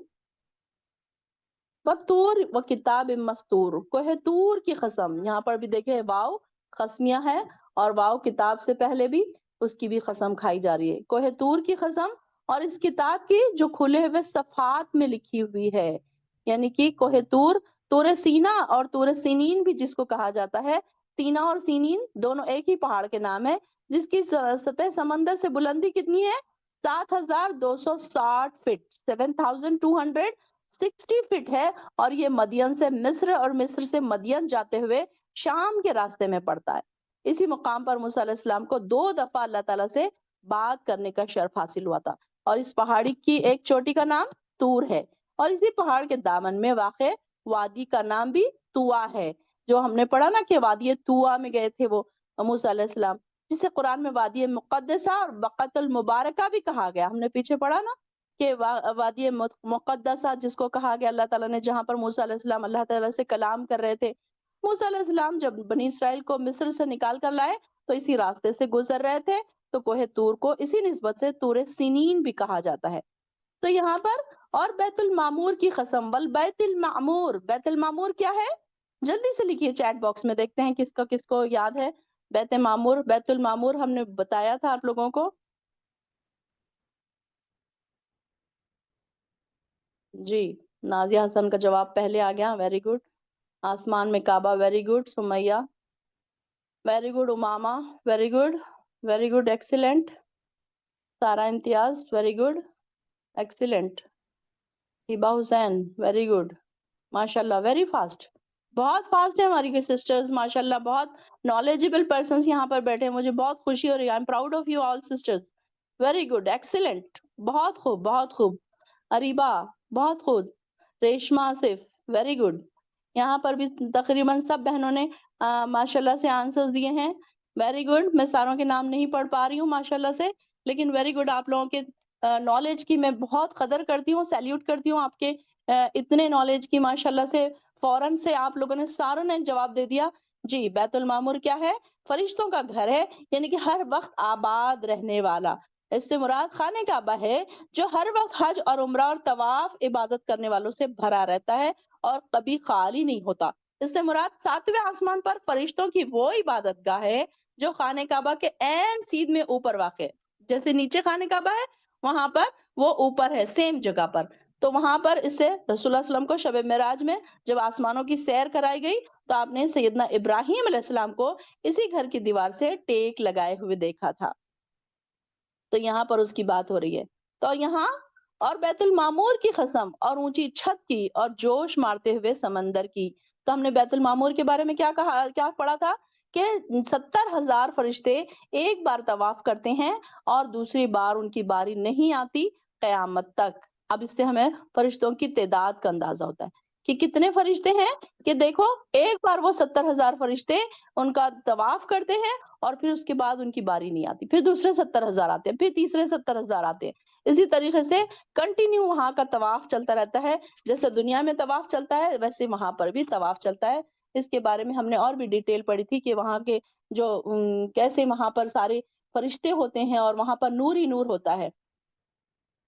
وَالطُّورِ وَکِتَابٍ مَّسْطُورٍ، کوہ طور کی قسم، یہاں پر بھی دیکھیں واو قسمیہ ہے، اور واو کتاب سے پہلے بھی اس کی بھی قسم کھائی جا رہی ہے۔ کوہ طور کی قسم، اور اس کتاب کی جو کھلے ہوئے صفحات میں لکھی ہوئی ہے، یعنی کہ کوہ طور، طور سینا اور طور سینین بھی جس کو کہا جاتا ہے۔ سینا اور سینین دونوں ایک ہی پہاڑ کے نام ہے، جس کی سطح سمندر سے بلندی کتنی ہے؟ 7,260 فٹ، 7,260 فٹ ہے، اور یہ مدین سے مصر اور مصر سے مدین جاتے ہوئے شام کے راستے میں پڑتا ہے۔ اسی مقام پر موسیٰ علیہ السلام کو 2 دفعہ اللہ تعالیٰ سے بات کرنے کا شرف حاصل ہوا تھا، اور اس پہاڑی کی ایک چوٹی کا نام طور ہے، اور اسی پہاڑ کے دامن میں واقع وادی کا نام بھی طوا ہے، جو ہم نے پڑھا نا کہ وادی طوا میں گئے تھے وہ موسیٰ علیہ السلام، جسے قرآن میں وادی مقدسہ اور بقعۃ المبارکہ بھی کہا گیا۔ ہم نے پیچھے پڑھا نا کہ وادی مقدسہ جس کو کہا گیا اللہ تعالیٰ نے، جہاں پر موسیٰ علیہ السلام اللہ تعالیٰ سے کلام کر رہے تھے۔ موسیٰ علیہ السلام جب بنی اسرائیل کو مصر سے نکال کر لائے تو اسی راستے سے گزر رہے تھے، تو کوہ طور کو اسی نسبت سے طور سینین بھی کہا جاتا ہے۔ تو یہاں پر اور بیت المعمور کی قسم، والبیت المعمور، بیت المعمور کیا ہے؟ جلدی سے لکھیے چیٹ باکس میں، دیکھتے ہیں کس کو یاد ہے بیت معمور۔ بیت المعمور ہم نے بتایا تھا آپ لوگوں کو۔ جی، نازیہ حسن کا جواب پہلے آ گیا، ویری گڈ۔ آسمان میں Kaaba, very good Sumaiya, very good Imama, very good, very good, excellent. Sara Imtiaz, very good, excellent. Hiba Hussain, very good, ماشاء اللہ، ویری فاسٹ، بہت فاسٹ ہے ہماری سسٹرز، ماشاء اللہ، بہت نالجبل پرسنس یہاں پر بیٹھے ہیں، مجھے بہت خوشی ہو رہی ہے۔ I am proud of you all sisters, very good, excellent, بہت خوب، بہت خوب۔ اریبا، بہت خوب۔ Reshma Asif, very good. یہاں پر بھی تقریباً سب بہنوں نے ماشاء اللہ سے آنسرز دیے ہیں، ویری گڈ۔ میں ساروں کے نام نہیں پڑھ پا رہی ہوں ماشاء اللہ سے، لیکن ویری گڈ، آپ لوگوں کے نالج کی میں بہت قدر کرتی ہوں، سیلیوٹ کرتی ہوں آپ کے اتنے نالج کی ماشاء اللہ سے۔ فوراً سے آپ لوگوں نے ساروں نے جواب دے دیا۔ جی، بیت المعمور کیا ہے؟ فرشتوں کا گھر ہے، یعنی کہ ہر وقت آباد رہنے والا۔ اس سے مراد خانہ کعبہ ہے جو ہر وقت حج اور عمرہ اور طواف عبادت کرنے والوں سے بھرا رہتا ہے اور کبھی خالی نہیں ہوتا۔ اس سے مراد 7ویں آسمان پر فرشتوں کی وہ عبادت گاہ ہے جو خانہ کعبہ کے عین سیدھ میں اوپر واقع ہے۔ جیسے نیچے خانہ کعبہ ہے، وہاں پر وہ اوپر ہے، سیم جگہ پر۔ تو وہاں پر اس سے رسول اللہ صلی اللہ علیہ وسلم کو شب معراج میں جب آسمانوں کی سیر کرائی گئی تو آپ نے سیدنا ابراہیم علیہ السلام کو اسی گھر کی دیوار سے ٹیک لگائے ہوئے دیکھا تھا۔ تو یہاں پر اس کی بات ہو رہی ہے۔ تو یہاں اور بیت المعمور کی قسم، اور اونچی چھت کی، اور جوش مارتے ہوئے سمندر کی۔ تو ہم نے بیت المعمور کے بارے میں کیا پڑھا تھا کہ 70,000 فرشتے ایک بار طواف کرتے ہیں اور دوسری بار ان کی باری نہیں آتی قیامت تک۔ اب اس سے ہمیں فرشتوں کی تعداد کا اندازہ ہوتا ہے کہ کتنے فرشتے ہیں، کہ دیکھو ایک بار وہ 70,000 فرشتے ان کا طواف کرتے ہیں اور پھر اس کے بعد ان کی باری نہیں آتی، پھر دوسرے 70,000 آتے ہیں، پھر تیسرے 70,000 آتے ہیں۔ اسی طریقے سے کنٹینیو وہاں کا طواف چلتا رہتا ہے، جیسے دنیا میں طواف چلتا ہے ویسے وہاں پر بھی طواف چلتا ہے۔ اس کے بارے میں ہم نے اور بھی ڈیٹیل پڑھی تھی کہ وہاں کے جو کیسے وہاں پر سارے فرشتے ہوتے ہیں اور وہاں پر نور ہی نور ہوتا ہے۔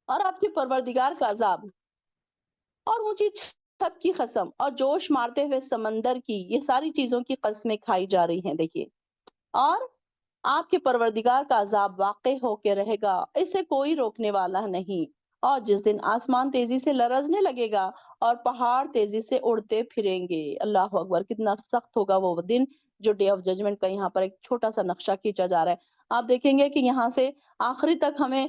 اور آپ کے پروردگار کا عذاب، اور اونچی چھت کی قسم، اور جوش مارتے ہوئے سمندر کی، یہ ساری چیزوں کی قسمیں کھائی جا رہی ہیں۔ دیکھیے، اور آپ کے پروردگار کا عذاب واقع ہو کے رہے گا، اسے کوئی روکنے والا نہیں، اور جس دن آسمان تیزی سے لرزنے لگے گا اور پہاڑ تیزی سے اڑتے پھریں گے۔ اللہ اکبر، کتنا سخت ہوگا وہ دن جو ڈے آف ججمنٹ کا یہاں پر ایک چھوٹا سا نقشہ کھینچا جا رہا ہے۔ آپ دیکھیں گے کہ یہاں سے آخری تک ہمیں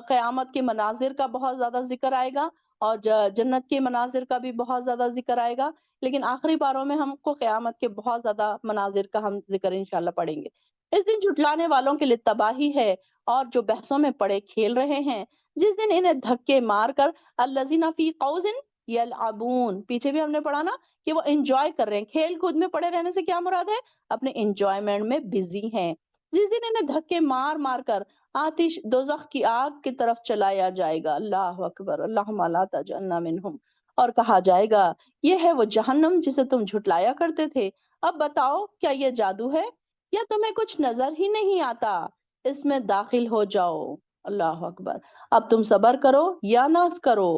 قیامت کے مناظر کا بہت زیادہ ذکر آئے گا اور جنت کے مناظر کا بھی بہت زیادہ ذکر آئے گا، لیکن آخری پاروں میں ہم کو قیامت کے بہت زیادہ مناظر کا ہم ذکر انشاءاللہ پڑھیں گے۔ اس دن جھٹلانے والوں کے لیے تباہی ہے اور جو بحثوں میں پڑے کھیل رہے ہیں، جس دن انہیں دھکے مار کر الذین فی قوس یلعبون، پیچھے بھی ہم نے پڑھا نا کہ وہ انجوائے کر رہے ہیں، کھیل کود میں پڑے رہنے سے کیا مراد ہے؟ اپنے انجوائمنٹ میں بزی ہیں۔ جس دن انہیں دھکے مار مار کر آتش دوزخ کی آگ کی طرف چلایا جائے گا۔ اللہ اکبر، اللہم لا تجعلنا منہم۔ اور کہا جائے گا یہ ہے وہ جہنم جسے تم جھٹلایا کرتے تھے، اب بتاؤ کیا یہ جادو ہے یا تمہیں کچھ نظر ہی نہیں آتا، اس میں داخل ہو جاؤ۔ اللہ اکبر، اب تم صبر کرو یا نہ کرو،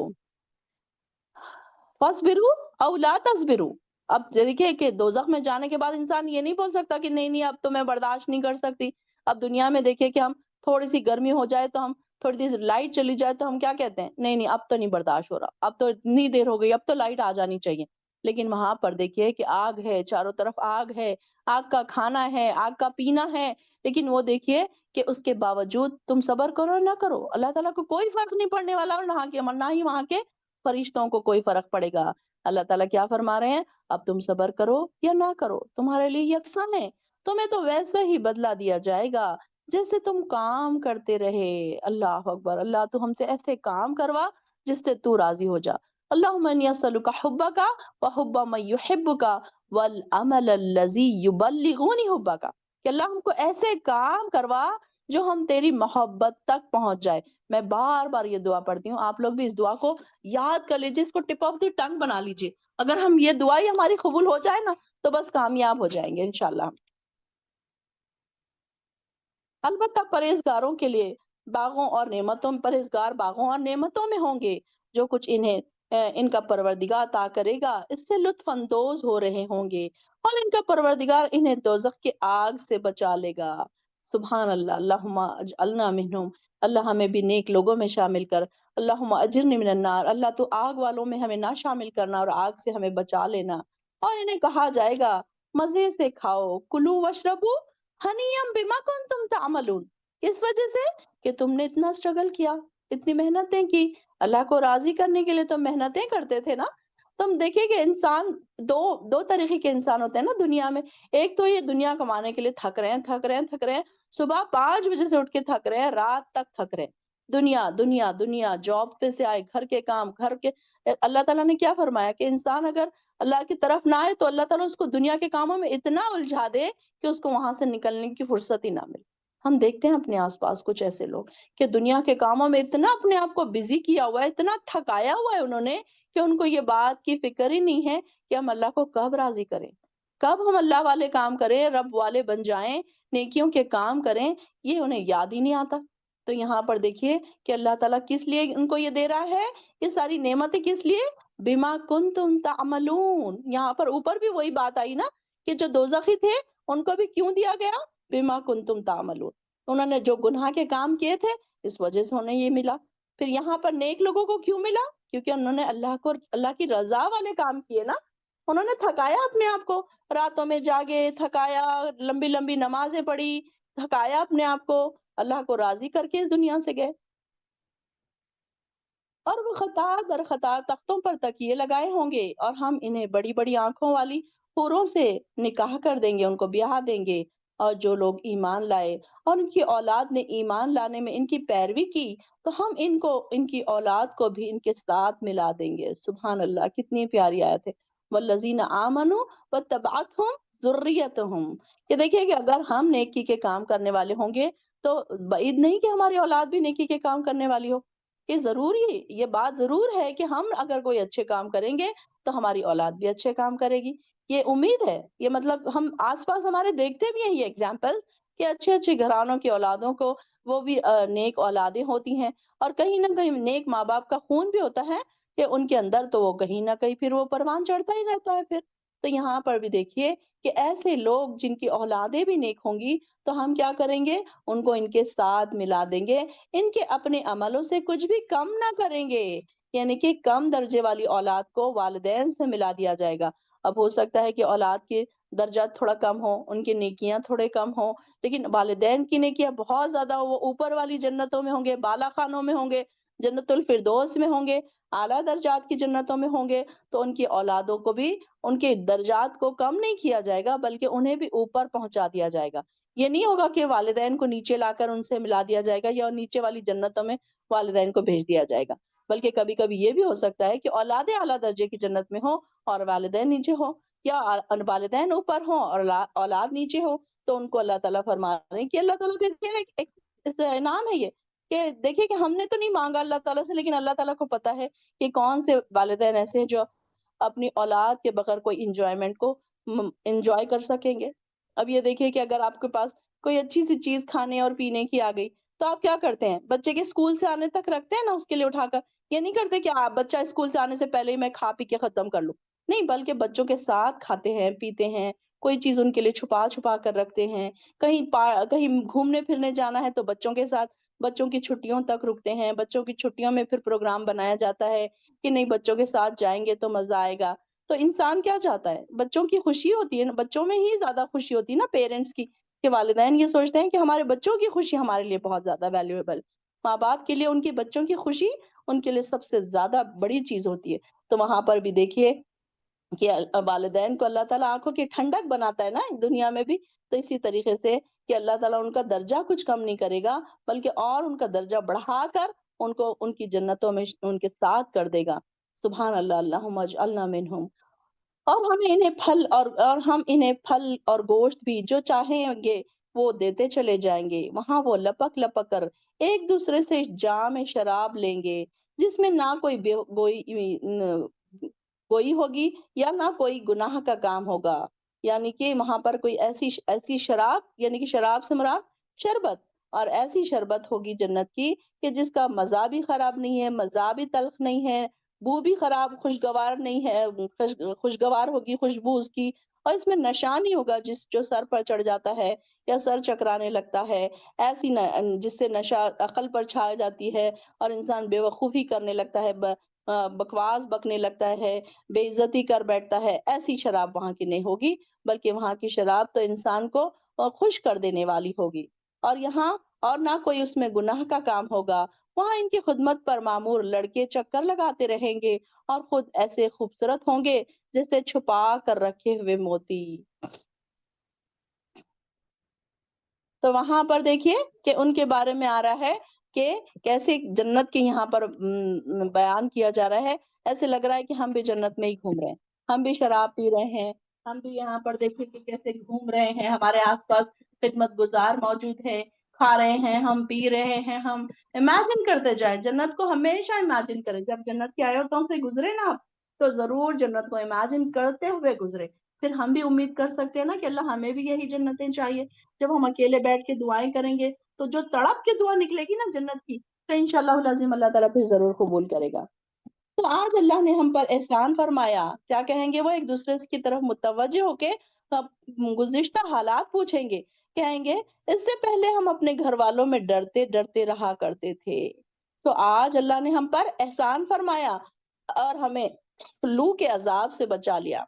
فَاصْبِرُوا أَوْ لَا تَصْبِرُوا۔ اب دیکھیے کہ دوزخ میں جانے کے بعد انسان یہ نہیں بول سکتا کہ نہیں نہیں اب تو میں برداشت نہیں کر سکتی۔ اب دنیا میں دیکھیے کہ ہم تھوڑی سی گرمی ہو جائے تو ہم تھوڑی سی لائٹ چلی جائے تو ہم کیا کہتے ہیں؟ نہیں نہیں اب تو نہیں برداشت ہو رہا، اب تو اتنی دیر ہو گئی، اب تو لائٹ آ جانی چاہیے۔ لیکن وہاں پر دیکھیے کہ آگ ہے، چاروں طرف آگ ہے، آگ کا کھانا ہے، آگ کا پینا ہے، لیکن وہ دیکھیے کہ اس کے باوجود تم صبر کرو نہ کرو، اللہ تعالیٰ کو کوئی فرق نہیں پڑنے والا، اور نہ ہی وہاں کے فرشتوں کو کوئی فرق پڑے گا۔ اللہ تعالیٰ کیا فرما رہے ہیں؟ اب تم صبر کرو یا نہ کرو، تمہارے لیے یکساں ہے، تمہیں تو ویسے ہی بدلہ دیا جائے گا جیسے تم کام کرتے رہے۔ اللہ اکبر، اللہ تو ہم سے ایسے کام کروا جس سے تو راضی ہو جا۔ اللہم انی اسألک حبک وحب من یحبک والعمل الذی یبلغنی حبک، کہ اللہ ہم کو ایسے کام کروا جو ہم تیری محبت تک پہنچ جائے۔ میں بار بار یہ دعا پڑھتی ہوں، آپ لوگ بھی اس دعا کو یاد کر لیجیے، اس کو ٹپ آف دی ٹنگ بنا لیجیے۔ اگر ہم یہ دعائی ہماری قبول ہو جائے نا تو بس کامیاب ہو جائیں گے انشاءاللہ۔ البتہ پرہیزگاروں کے لیے باغوں اور نعمتوں، پرہیزگار باغوں اور نعمتوں میں ہوں گے، جو کچھ انہیں ان کا پروردگار عطا کرے گا اس سے لطف اندوز ہو رہے ہوں گے، اور ان کا پروردگار انہیں دوزخ کے آگ سے بچا لے گا۔ سبحان اللہ، اللہم اجعلنا منہم، اللہ ہمیں بھی نیک لوگوں میں شامل کر۔ اللہم اجرنی من النار، اللہ تو آگ والوں میں ہمیں نہ شامل کرنا اور آگ سے ہمیں بچا لینا۔ اور انہیں کہا جائے گا مزے سے کھاؤ، کلو وشربو ہنیم بما کنتم تعملون، اس وجہ سے کہ تم نے اتنا اسٹرگل کیا، اتنی محنتیں کی، اللہ کو راضی کرنے کے لیے تو محنتیں کرتے تھے نا۔ تم دیکھیں کہ انسان دو طریقے کے انسان ہوتے ہیں نا دنیا میں، ایک تو یہ دنیا کمانے کے لیے تھک رہے ہیں، صبح 5 بجے سے اٹھ کے تھک رہے ہیں، رات تک تھک رہے ہیں، دنیا دنیا دنیا، جاب پہ سے آئے، گھر کے کام، اللہ تعالیٰ نے کیا فرمایا کہ انسان اگر اللہ کی طرف نہ آئے تو اللہ تعالیٰ اس کو دنیا کے کاموں میں اتنا الجھا دے کہ اس کو وہاں سے نکلنے کی فرصت ہی نہ ملے۔ ہم دیکھتے ہیں اپنے آس پاس کچھ ایسے لوگ کہ دنیا کے کاموں میں اتنا اپنے آپ کو بزی کیا ہوا ہے، اتنا تھکایا ہوا ہے انہوں نے کہ ان کو یہ بات کی فکر ہی نہیں ہے کہ ہم اللہ کو کب راضی کریں، کب ہم اللہ والے کام کریں، رب والے بن جائیں، نیکیوں کے کام کریں، یہ انہیں یاد ہی نہیں آتا۔ تو یہاں پر دیکھیے کہ اللہ تعالیٰ کس لیے ان کو یہ دے رہا ہے، یہ ساری نعمتیں کس لیے؟ بما کنتم تعملون۔ یہاں پر اوپر بھی وہی بات آئی نا کہ جو دوزخی تھے ان کو بھی کیوں دیا گیا؟ بما کنتم تعملون، انہوں نے جو گناہ کے کام کیے تھے اس وجہ سے انہیں یہ ملا۔ پھر یہاں پر نیک لوگوں کو کیوں ملا؟ کیونکہ انہوں نے اللہ کی رضا والے کام کیے نا، انہوں نے تھکایا اپنے آپ کو، راتوں میں جاگے، تھکایا، لمبی لمبی نمازیں پڑھی، تھکایا اپنے آپ کو، اللہ کو راضی کر کے اس دنیا سے گئے۔ اور وہ خطا در خطا تختوں پر تکیے لگائے ہوں گے، اور ہم انہیں بڑی بڑی آنکھوں والی حوروں سے نکاح کر دیں گے، ان کو بیاہ دیں گے۔ اور جو لوگ ایمان لائے اور ان کی اولاد نے ایمان لانے میں ان کی پیروی کی تو ہم ان کی اولاد کو بھی ان کے ساتھ ملا دیں گے۔ سبحان اللہ، کتنی پیاری آیت ہے۔ والذین آمنوا واتبعتہم ذریتہم، کہ دیکھیے کہ اگر ہم نیکی کے کام کرنے والے ہوں گے تو بعید نہیں کہ ہماری اولاد بھی نیکی کے کام کرنے والی ہو۔ یہ ضروری، یہ بات ضرور ہے کہ ہم اگر کوئی اچھے کام کریں گے تو ہماری اولاد بھی اچھے کام کرے گی، یہ امید ہے۔ یہ مطلب ہم آس پاس ہمارے دیکھتے بھی ہیں یہ ایگزامپل کہ اچھے اچھے گھرانوں کی اولادوں کو وہ بھی نیک اولادیں ہوتی ہیں، اور کہیں نہ کہیں نیک ماں باپ کا خون بھی ہوتا ہے کہ ان کے اندر تو وہ کہیں نہ کہیں پھر وہ پروان چڑھتا ہی رہتا ہے پھر۔ تو یہاں پر بھی دیکھیے کہ ایسے لوگ جن کی اولادیں بھی نیک ہوں گی تو ہم کیا کریں گے؟ ان کو ان کے ساتھ ملا دیں گے، ان کے اپنے عملوں سے کچھ بھی کم نہ کریں گے، یعنی کہ کم درجے والی اولاد کو والدین سے ملا دیا جائے گا۔ اب ہو سکتا ہے کہ اولاد کے درجات تھوڑا کم ہو، ان کی نیکیاں تھوڑے کم ہوں، لیکن والدین کی نیکیاں بہت زیادہ، وہ اوپر والی جنتوں میں ہوں گے، بالا خانوں میں ہوں گے، جنت الفردوس میں ہوں گے، اعلیٰ درجات کی جنتوں میں ہوں گے، تو ان کی اولادوں کو بھی ان کے درجات کو کم نہیں کیا جائے گا بلکہ انہیں بھی اوپر پہنچا دیا جائے گا۔ یہ نہیں ہوگا کہ والدین کو نیچے لا کر ان سے ملا دیا جائے گا یا نیچے والی جنتوں میں والدین کو بھیج دیا جائے گا، بلکہ کبھی کبھی یہ بھی ہو سکتا ہے کہ اولادیں اعلیٰ درجے کی جنت میں ہوں اور والدین نیچے ہوں، یا والدین اوپر ہوں اور اولاد نیچے ہو، تو ان کو اللہ تعالیٰ فرما رہے ہیں کہ اللہ تعالیٰ کے ایک انعام ہے یہ، کہ دیکھیے کہ ہم نے تو نہیں مانگا اللہ تعالیٰ سے، لیکن اللہ تعالیٰ کو پتا ہے کہ کون سے والدین ایسے ہیں جو اپنی اولاد کے بغیر کوئی انجوائمنٹ کو انجوائے کر سکیں گے۔ اب یہ دیکھیے کہ اگر آپ کے پاس کوئی اچھی سی چیز کھانے اور پینے کی آ گئی تو آپ کیا کرتے ہیں؟ بچے کے اسکول سے آنے تک رکھتے ہیں نا اس کے لیے اٹھا کر، یہ نہیں کرتے کہ آپ بچہ اسکول سے آنے سے پہلے ہی میں کھا پی کے ختم کر لوں، نہیں، بلکہ بچوں کے ساتھ کھاتے ہیں، پیتے ہیں، کوئی چیز ان کے لیے چھپا چھپا کر رکھتے ہیں، کہیں گھومنے پھرنے جانا ہے تو بچوں کے ساتھ بچوں کی چھٹیوں تک رکتے ہیں، بچوں کی چھٹیوں میں پھر پروگرام بنایا جاتا ہے کہ نہیں بچوں کے ساتھ جائیں گے تو مزہ آئے گا۔ تو انسان کیا چاہتا ہے؟ بچوں کی خوشی ہوتی ہے نا، بچوں میں ہی زیادہ خوشی ہوتی ہے نا پیرنٹس کی، کہ والدین یہ سوچتے ہیں کہ ہمارے بچوں کی خوشی ہمارے لیے بہت زیادہ ویلیویبل، ماں باپ کے لیے ان کی بچوں کی خوشی ان کے لیے سب سے زیادہ بڑی چیز ہوتی ہے۔ تو وہاں پر بھی دیکھیے کہ والدین کو اللہ تعالیٰ آنکھوں کی ٹھنڈک بناتا ہے نا دنیا میں بھی، تو اسی طریقے سے کہ اللہ تعالیٰ ان کا درجہ کچھ کم نہیں کرے گا بلکہ اور ان کا درجہ بڑھا کر ان کو ان کی جنتوں میں ان کے ساتھ کر دے گا۔ سبحان اللہ، اللہم اجعلنا منہم۔ اور ہم انہیں پھل اور گوشت بھی جو چاہیں گے وہ دیتے چلے جائیں گے، وہاں وہ لپک لپک کر ایک دوسرے سے جام شراب لیں گے جس میں نہ کوئی گوئی ہوگی یا نہ کوئی گناہ کا کام ہوگا، یعنی کہ وہاں پر کوئی ایسی شراب، یعنی کہ شراب سے مراد شربت، اور ایسی شربت ہوگی جنت کی کہ جس کا مزہ بھی خراب نہیں ہے، مزہ بھی تلخ نہیں ہے، بو بھی خراب خوشگوار نہیں ہے، خوشگوار ہوگی خوشبو اس کی، اور اس میں نشہ نہیں ہوگا جو سر پر چڑھ جاتا ہے یا سر چکرانے لگتا ہے، ایسی جس سے نشہ عقل پر چھا جاتی ہے اور انسان بے وقوفی کرنے لگتا ہے، بکواس بکنے لگتا ہے، بے عزتی کر بیٹھتا ہے، ایسی شراب وہاں کی نہیں ہوگی، بلکہ وہاں کی شراب تو انسان کو خوش کر دینے والی ہوگی، اور یہاں اور نہ کوئی اس میں گناہ کا کام ہوگا۔ وہاں ان کی خدمت پر معمور لڑکے چکر لگاتے رہیں گے اور خود ایسے خوبصورت ہوں گے جیسے چھپا کر رکھے ہوئے موتی۔ تو وہاں پر دیکھیے کہ ان کے بارے میں آ رہا ہے کہ کیسے جنت کے یہاں پر بیان کیا جا رہا ہے، ایسے لگ رہا ہے کہ ہم بھی جنت میں ہی گھوم رہے ہیں، ہم بھی شراب پی رہے ہیں، ہم بھی یہاں پر دیکھیں کہ کیسے گھوم رہے ہیں، ہمارے آس پاس خدمت گزار موجود ہے، کھا رہے ہیں، ہم پی رہے ہیں، ہم امیجن کرتے جائیں، جنت کو ہمیشہ امیجن کریں، جب جنت کے آیتوں سے گزرے نا آپ تو ضرور جنت کو امیجن کرتے ہوئے گزرے، پھر ہم بھی امید کر سکتے ہیں نا کہ اللہ ہمیں بھی یہی جنتیں چاہیے۔ جب ہم اکیلے بیٹھ کے دعائیں کریں گے تو جو تڑپ کے دعا نکلے گی نا جنت کی، تو انشاءاللہ العظیم اللہ تعالیٰ پھر ضرور قبول کرے گا۔ تو آج اللہ نے ہم پر احسان فرمایا، کیا کہیں گے وہ ایک دوسرے کی طرف متوجہ ہو کے گزشتہ حالات پوچھیں گے، کہیں گے اس سے پہلے ہم اپنے گھر والوں میں ڈرتے ڈرتے رہا کرتے تھے، تو آج اللہ نے ہم پر احسان فرمایا اور ہمیں لو کے عذاب سے بچا لیا۔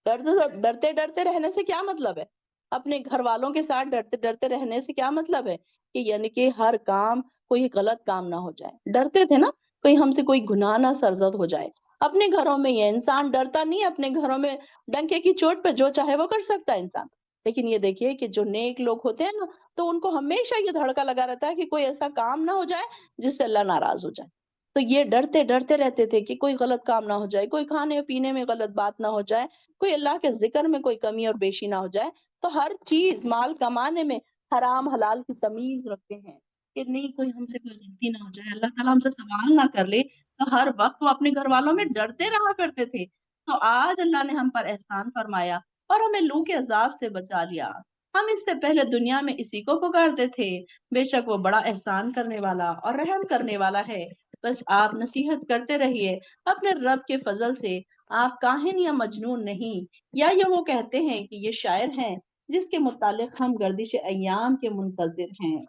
ڈرتے ڈرتے رہنے سے کیا مطلب ہے؟ اپنے گھر والوں کے ساتھ ڈرتے ڈرتے رہنے سے کیا مطلب ہے؟ کہ یعنی کہ ہر کام کوئی غلط کام نہ ہو جائے، ڈرتے تھے نا کوئی ہم سے کوئی گناہ نہ سرزد ہو جائے۔ اپنے گھروں میں یہ انسان ڈرتا نہیں، اپنے گھروں میں ڈنکے کی چوٹ پہ جو چاہے وہ کر سکتا ہے انسان، لیکن یہ دیکھیے کہ جو نیک لوگ ہوتے ہیں نا تو ان کو ہمیشہ یہ دھڑکا لگا رہتا ہے کہ کوئی ایسا کام نہ ہو جائے جس سے اللہ ناراض ہو جائے، تو یہ ڈرتے ڈرتے رہتے تھے کہ کوئی غلط کام نہ ہو جائے، کوئی کھانے پینے میں غلط بات نہ ہو جائے، کوئی اللہ کے ذکر میں کوئی کمی اور بیشی نہ ہو جائے، تو ہر چیز مال کمانے میں حرام حلال کی تمیز رکھتے ہیں کہ نہیں کوئی ہم سے کوئی غلطی نہ ہو جائے، اللہ تعالیٰ ہم سے سوال نہ کر لے، تو ہر وقت وہ اپنے گھر والوں میں ڈرتے رہا کرتے تھے۔ تو آج اللہ نے ہم پر احسان فرمایا اور ہمیں لو کے عذاب سے بچا لیا۔ ہم اس سے پہلے دنیا میں اسی کو پکارتے تھے، بے شک وہ بڑا احسان کرنے والا اور رحم کرنے والا ہے۔ بس آپ نصیحت کرتے رہیے اپنے رب کے فضل سے، آپ کاہن یا مجنون نہیں۔ یا یہ وہ کہتے ہیں کہ یہ شاعر ہیں جس کے متعلق ہم گردش ایام کے منتظر ہیں۔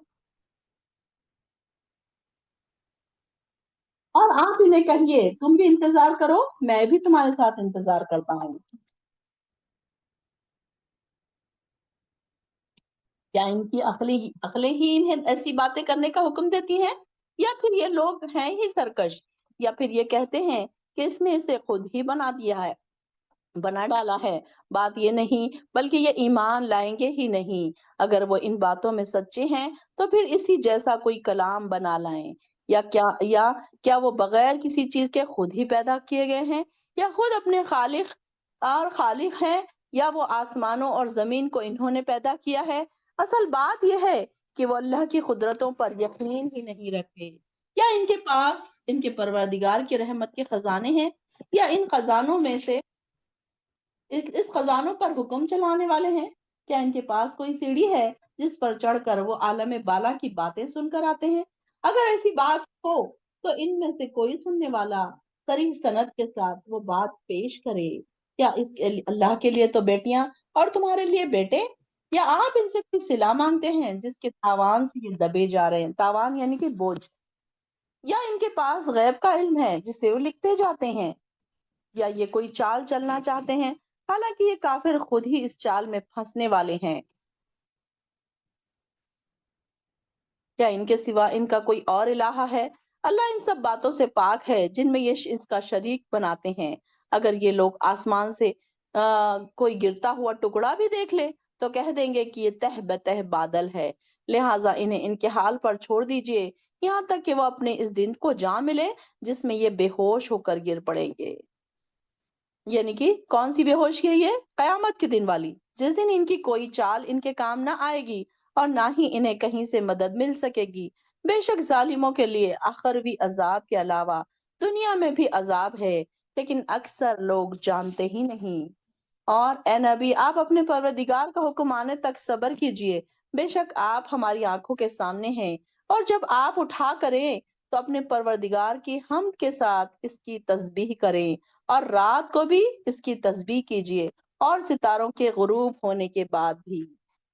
اور آپ انہیں کہیے تم بھی انتظار کرو، میں بھی تمہارے ساتھ انتظار کرتا ہوں۔ کیا ان کی عقلیں ہی انہیں ایسی باتیں کرنے کا حکم دیتی ہیں، یا پھر یہ لوگ ہیں ہی سرکش، یا پھر یہ کہتے ہیں کہ اس نے اسے خود ہی بنا ڈالا ہے۔ بات یہ نہیں بلکہ یہ ایمان لائیں گے ہی نہیں۔ اگر وہ ان باتوں میں سچے ہیں تو پھر اسی جیسا کوئی کلام بنا لائیں، یا کیا وہ بغیر کسی چیز کے خود ہی پیدا کیے گئے ہیں، یا خود اپنے خالق ہیں، یا وہ آسمانوں اور زمین کو انہوں نے پیدا کیا ہے۔ اصل بات یہ ہے کہ وہ اللہ کی قدرتوں پر یقین ہی نہیں رکھتے۔ کیا ان کے پاس ان کے پروردگار کی رحمت کے خزانے ہیں، یا ان خزانوں میں سے اس خزانوں پر حکم چلانے والے ہیں؟ کیا ان کے پاس کوئی سیڑھی ہے جس پر چڑھ کر وہ عالم بالا کی باتیں سن کر آتے ہیں؟ اگر ایسی بات ہو تو ان میں سے کوئی سننے والا صریح سند کے ساتھ وہ بات پیش کرے۔ کیا اللہ کے لیے تو بیٹیاں اور تمہارے لیے بیٹے؟ یا آپ ان سے کوئی صلہ مانگتے ہیں جس کے تاوان سے یہ دبے جا رہے ہیں؟ تاوان یعنی کہ بوجھ۔ یا ان کے پاس غیب کا علم ہے جسے وہ لکھتے جاتے ہیں؟ یا یہ کوئی چال چلنا چاہتے ہیں؟ حالانکہ یہ کافر خود ہی اس چال میں پھنسنے والے ہیں۔ کیا ان کے سوا ان کا کوئی اور الہ ہے؟ اللہ ان سب باتوں سے پاک ہے جن میں یہ اس کا شریک بناتے ہیں۔ اگر یہ لوگ آسمان سے کوئی گرتا ہوا ٹکڑا بھی دیکھ لے تو کہہ دیں گے کہ یہ تہ بتہ بادل ہے، لہٰذا انہیں ان کے حال پر چھوڑ دیجئے یہاں تک کہ وہ اپنے اس دن کو جان ملے جس میں یہ بے ہوش ہو کر گر پڑیں گے۔ یعنی کہ کون سی بے ہوشی ہے؟ یہ قیامت کے دن والی، جس دن ان کی کوئی چال ان کے کام نہ آئے گی اور نہ ہی انہیں کہیں سے مدد مل سکے گی۔ بے شک ظالموں کے لیے آخروی عذاب کے علاوہ دنیا میں بھی عذاب ہے، لیکن اکثر لوگ جانتے ہی نہیں۔ اور اے نبی، آپ اپنے پروردگار کا حکم آنے تک صبر کیجئے، بے شک آپ ہماری آنکھوں کے سامنے ہیں۔ اور جب آپ اٹھا کریں تو اپنے پروردگار کی حمد کے ساتھ اس کی تسبیح کریں، اور رات کو بھی اس کی تسبیح کیجئے، اور ستاروں کے غروب ہونے کے بعد بھی۔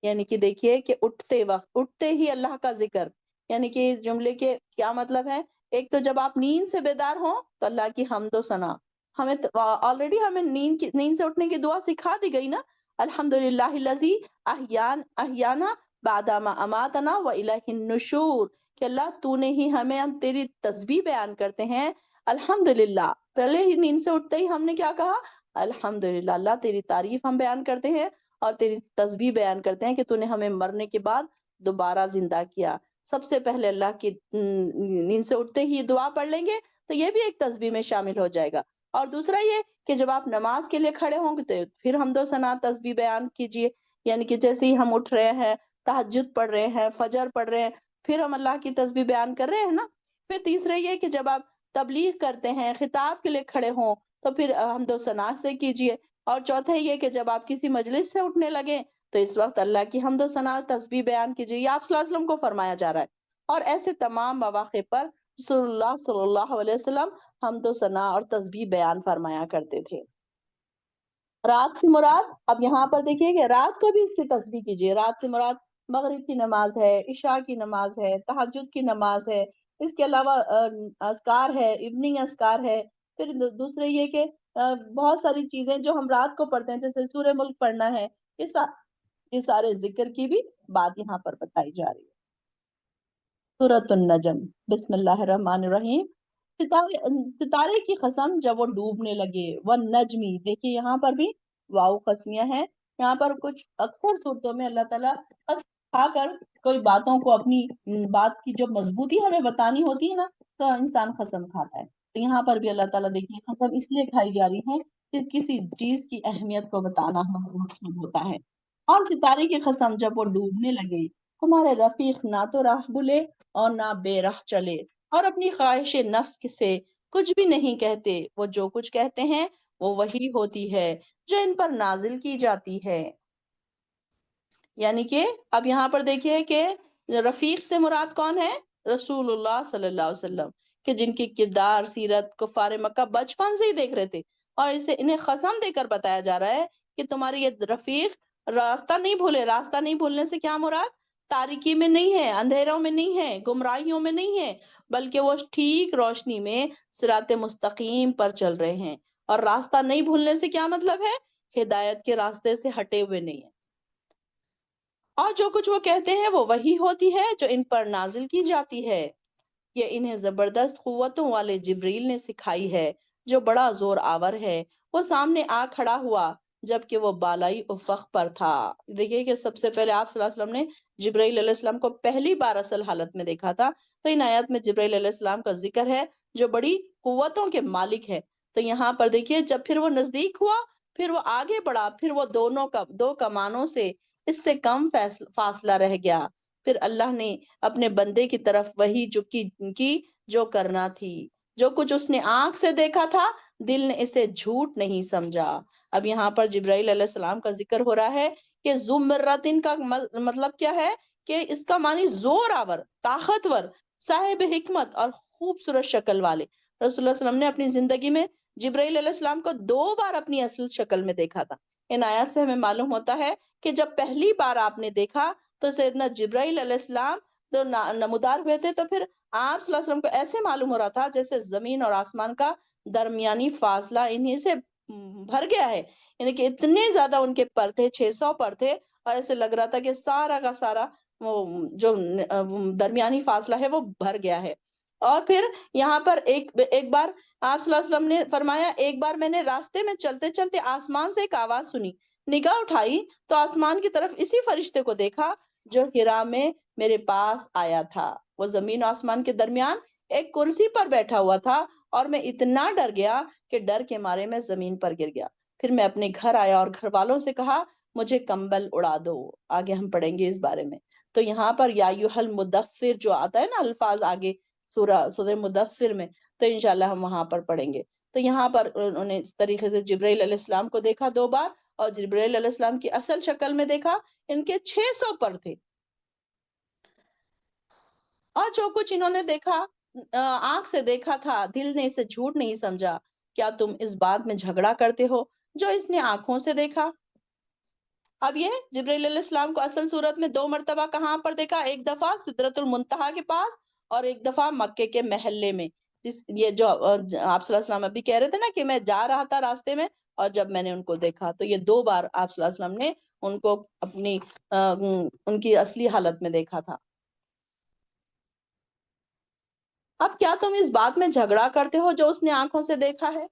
یعنی کہ دیکھیے کہ اٹھتے ہی اللہ کا ذکر، یعنی کہ اس جملے کے کیا مطلب ہے؟ ایک تو جب آپ نیند سے بیدار ہوں تو اللہ کی حمد و ثنا، ہمیں آلریڈی ہمیں نیند سے اٹھنے کی دعا سکھا دی گئی نا، الحمدللہ الذی احیانا بعد ما اماتنا والیہ النشور، کہ اللہ تو نے ہی ہم تیری تسبیح بیان کرتے ہیں الحمدللہ۔ پہلے ہی نیند سے اٹھتے ہی ہم نے کیا کہا؟ الحمدللہ، اللہ تیری تعریف ہم بیان کرتے ہیں اور تیری تسبیح بیان کرتے ہیں کہ تو نے ہمیں مرنے کے بعد دوبارہ زندہ کیا۔ سب سے پہلے اللہ کی نیند سے اٹھتے ہی دعا پڑھ لیں گے تو یہ بھی ایک تسبیح میں شامل ہو جائے گا۔ اور دوسرا یہ کہ جب آپ نماز کے لیے کھڑے ہوں گے تو پھر حمد و ثنا تسبیح بیان کیجئے، یعنی کہ جیسے ہی ہم اٹھ رہے ہیں، تہجد پڑھ رہے ہیں، فجر پڑھ رہے ہیں، پھر ہم اللہ کی تسبیح بیان کر رہے ہیں نا۔ پھر تیسرا یہ کہ جب آپ تبلیغ کرتے ہیں، خطاب کے لیے کھڑے ہوں تو پھر حمد و ثنا سے کیجئے۔ اور چوتھا یہ کہ جب آپ کسی مجلس سے اٹھنے لگے تو اس وقت اللہ کی حمد و ثنا تسبیح بیان کیجئے، یہ آپ صلی اللہ علیہ وسلم کو فرمایا جا رہا ہے۔ اور ایسے تمام مواقع پر رسول اللہ صلی اللہ علیہ وسلم حمد و ثنا اور تسبیح بیان فرمایا کرتے تھے۔ رات سے مراد، اب یہاں پر دیکھیے کہ رات کو بھی اس کی تسبیح کیجیے۔ رات سے مراد مغرب کی نماز ہے، عشاء کی نماز ہے، تہجد کی نماز ہے، اس کے علاوہ اذکار ہے، ایوننگ اذکار ہے۔ پھر دوسرے یہ کہ بہت ساری چیزیں جو ہم رات کو پڑھتے ہیں، جیسے سورہ ملک پڑھنا ہے، یہ سارے ذکر کی بھی بات یہاں پر بتائی جا رہی ہے۔ سورۃ النجم، بسم اللہ الرحمن الرحیم۔ ستارے کی قسم جب وہ ڈوبنے لگے، والنجمی، دیکھیے یہاں پر بھی واو قسمیہ ہے۔ یہاں پر کچھ اکثر صورتوں میں اللہ تعالیٰ قسم کھا کر کوئی باتوں کو، اپنی بات کی جو مضبوطی ہمیں بتانی ہوتی ہے نا، تو انسان قسم کھاتا ہے۔ تو یہاں پر بھی اللہ تعالیٰ دیکھیے قسم اس لیے کھائی جا رہی ہے کہ کسی چیز کی اہمیت کو بتانا مقصود ہوتا ہے۔ اور ستارے کی قسم جب وہ ڈوبنے لگے، تمہارے رفیق نہ تو راہ بھولے اور نہ بے راہ چلے، اور اپنی خواہش نفس سے کچھ بھی نہیں کہتے، وہ جو کچھ کہتے ہیں وہ وہی ہوتی ہے جو ان پر نازل کی جاتی ہے۔ یعنی کہ اب یہاں پر دیکھیے کہ رفیق سے مراد کون ہے؟ رسول اللہ صلی اللہ علیہ وسلم، کہ جن کی کردار سیرت کفار مکہ بچپن سے ہی دیکھ رہے تھے، اور انہیں قسم دے کر بتایا جا رہا ہے کہ تمہارے یہ رفیق راستہ نہیں بھولے۔ راستہ نہیں بھولنے سے کیا مراد؟ تاریکی میں نہیں ہے، اندھیروں میں نہیں ہے، گمراہیوں میں نہیں ہے، بلکہ وہ ٹھیک روشنی میں صراط مستقیم پر چل رہے ہیں۔ اور راستہ نہیں بھولنے سے کیا مطلب ہے؟ ہدایت کے راستے سے ہٹے ہوئے نہیں ہیں، اور جو کچھ وہ کہتے ہیں وہ وہی ہوتی ہے جو ان پر نازل کی جاتی ہے۔ یہ انہیں زبردست قوتوں والے جبریل نے سکھائی ہے جو بڑا زور آور ہے۔ وہ سامنے آ کھڑا ہوا جبکہ وہ بالائی افق پر تھا۔ دیکھیے کہ سب سے پہلے آپ صلی اللہ علیہ وسلم نے جبرائیل علیہ السلام کو پہلی بار اصل حالت میں دیکھا تھا، تو ان آیات میں جبرائیل علیہ السلام کا ذکر ہے جو بڑی قوتوں کے مالک ہے۔ تو یہاں پر دیکھیے جب پھر وہ نزدیک ہوا، پھر وہ آگے بڑھا، پھر وہ دو کمانوں سے اس سے کم فاصلہ رہ گیا، پھر اللہ نے اپنے بندے کی طرف وہی کی جو کرنا تھی۔ جو کچھ اس نے آنکھ سے دیکھا تھا دل نے اسے جھوٹ نہیں سمجھا۔ اب یہاں پر جبرائیل علیہ السلام کا ذکر ہو رہا ہے کہ زمرتن کا مطلب کیا ہے کہ اس کا معنی زور آور، طاقتور، صاحب حکمت اور خوبصورت شکل والے۔ رسول اللہ صلی اللہ علیہ وسلم نے اپنی زندگی میں جبرائیل علیہ السلام کو 2 بار اپنی اصل شکل میں دیکھا تھا۔ ان آیات سے ہمیں معلوم ہوتا ہے کہ جب پہلی بار آپ نے دیکھا تو سیدنا جبرائیل علیہ السلام تو نمودار ہوئے تھے، تو پھر آپ صلی اللہ علیہ وسلم کو ایسے معلوم ہو رہا تھا جیسے زمین اور آسمان کا درمیانی فاصلہ انہی سے بھر گیا ہے، یعنی کہ اتنے زیادہ ان کے پر تھے، 600 پر تھے، اور ایسے لگ رہا تھا کہ سارا کا سارا وہ جو درمیانی فاصلہ ہے وہ بھر گیا ہے۔ اور پھر یہاں پر ایک بار آپ صلی اللہ علیہ وسلم نے فرمایا، ایک بار میں نے راستے میں چلتے چلتے آسمان سے ایک آواز سنی، نگاہ اٹھائی تو آسمان کی طرف اسی فرشتے کو دیکھا جو حرا میں میرے پاس آیا تھا۔ وہ زمین و آسمان کے درمیان ایک کرسی پر بیٹھا ہوا تھا، اور میں اتنا ڈر گیا کہ ڈر کے مارے میں زمین پر گر گیا۔ پھر میں اپنے گھر آیا اور گھر والوں سے کہا مجھے کمبل اڑا دو۔ آگے ہم پڑھیں گے اس بارے میں۔ تو یہاں پر یا ایھا المدثر جو آتا ہے نا الفاظ آگے سورہ مدثر میں، تو انشاءاللہ ہم وہاں پر پڑھیں گے۔ تو یہاں پر انہوں نے اس طریقے سے جبرائیل علیہ السلام کو دیکھا 2 بار، اور جبرائیل علیہ السلام کی اصل شکل میں دیکھا، ان کے 600 پر تھے۔ اور جو کچھ انہوں نے دیکھا، آنکھ سے دیکھا تھا، دل نے اسے جھوٹ نہیں سمجھا۔ کیا تم اس بات میں جھگڑا کرتے ہو جو اس نے آنکھوں سے دیکھا؟ اب یہ جبرائیل علیہ السلام کو اصل صورت میں 2 مرتبہ کہاں پر دیکھا؟ ایک دفعہ سدرۃ المنتہا کے پاس، اور ایک دفعہ مکے کے محلے میں۔ یہ جو آپ صلی اللہ علیہ وسلم ابھی کہہ رہے تھے نا کہ میں جا رہا تھا راستے میں اور جب میں نے ان کو دیکھا، تو یہ 2 بار آپ صلی اللہ علیہ وسلم نے ان کو اپنی ان کی اصلی حالت میں دیکھا تھا۔ اب کیا تم اس بات میں جھگڑا کرتے ہو جو اس نے آنکھوں سے دیکھا ہے؟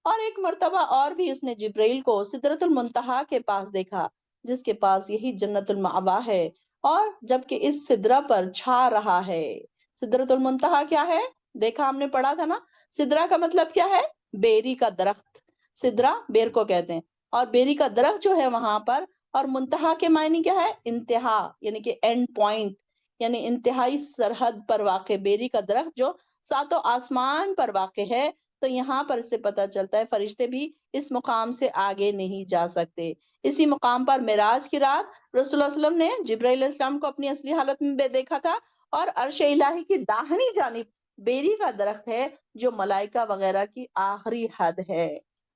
اور ایک مرتبہ اور بھی اس نے جبرائیل کو سدرۃ المنتہا کے پاس دیکھا، جس کے پاس یہی جنت المأوا ہے، اور جبکہ اس سدرہ پر چھا رہا ہے۔ سدرۃ المنتہا کیا ہے؟ دیکھا ہم نے پڑھا تھا نا، سدرہ کا مطلب کیا ہے؟ بیری کا درخت، سدرہ بیر کو کہتے ہیں، اور بیری کا درخت جو ہے وہاں پر، اور منتہا کے معنی کیا ہے؟ انتہا، یعنی کہ اینڈ پوائنٹ، یعنی انتہائی سرحد پر واقع بیری کا درخت جو 7 آسمان پر واقع ہے۔ تو یہاں پر اس سے پتہ چلتا ہے فرشتے بھی اس مقام سے آگے نہیں جا سکتے۔ اسی مقام پر معراج کی رات رسول اللہ صلی اللہ علیہ وسلم نے جبرائیل علیہ السلام کو اپنی اصلی حالت میں دیکھا تھا، اور عرش الہی کی داہنی جانب بیری کا درخت ہے جو ملائکہ وغیرہ کی آخری حد ہے،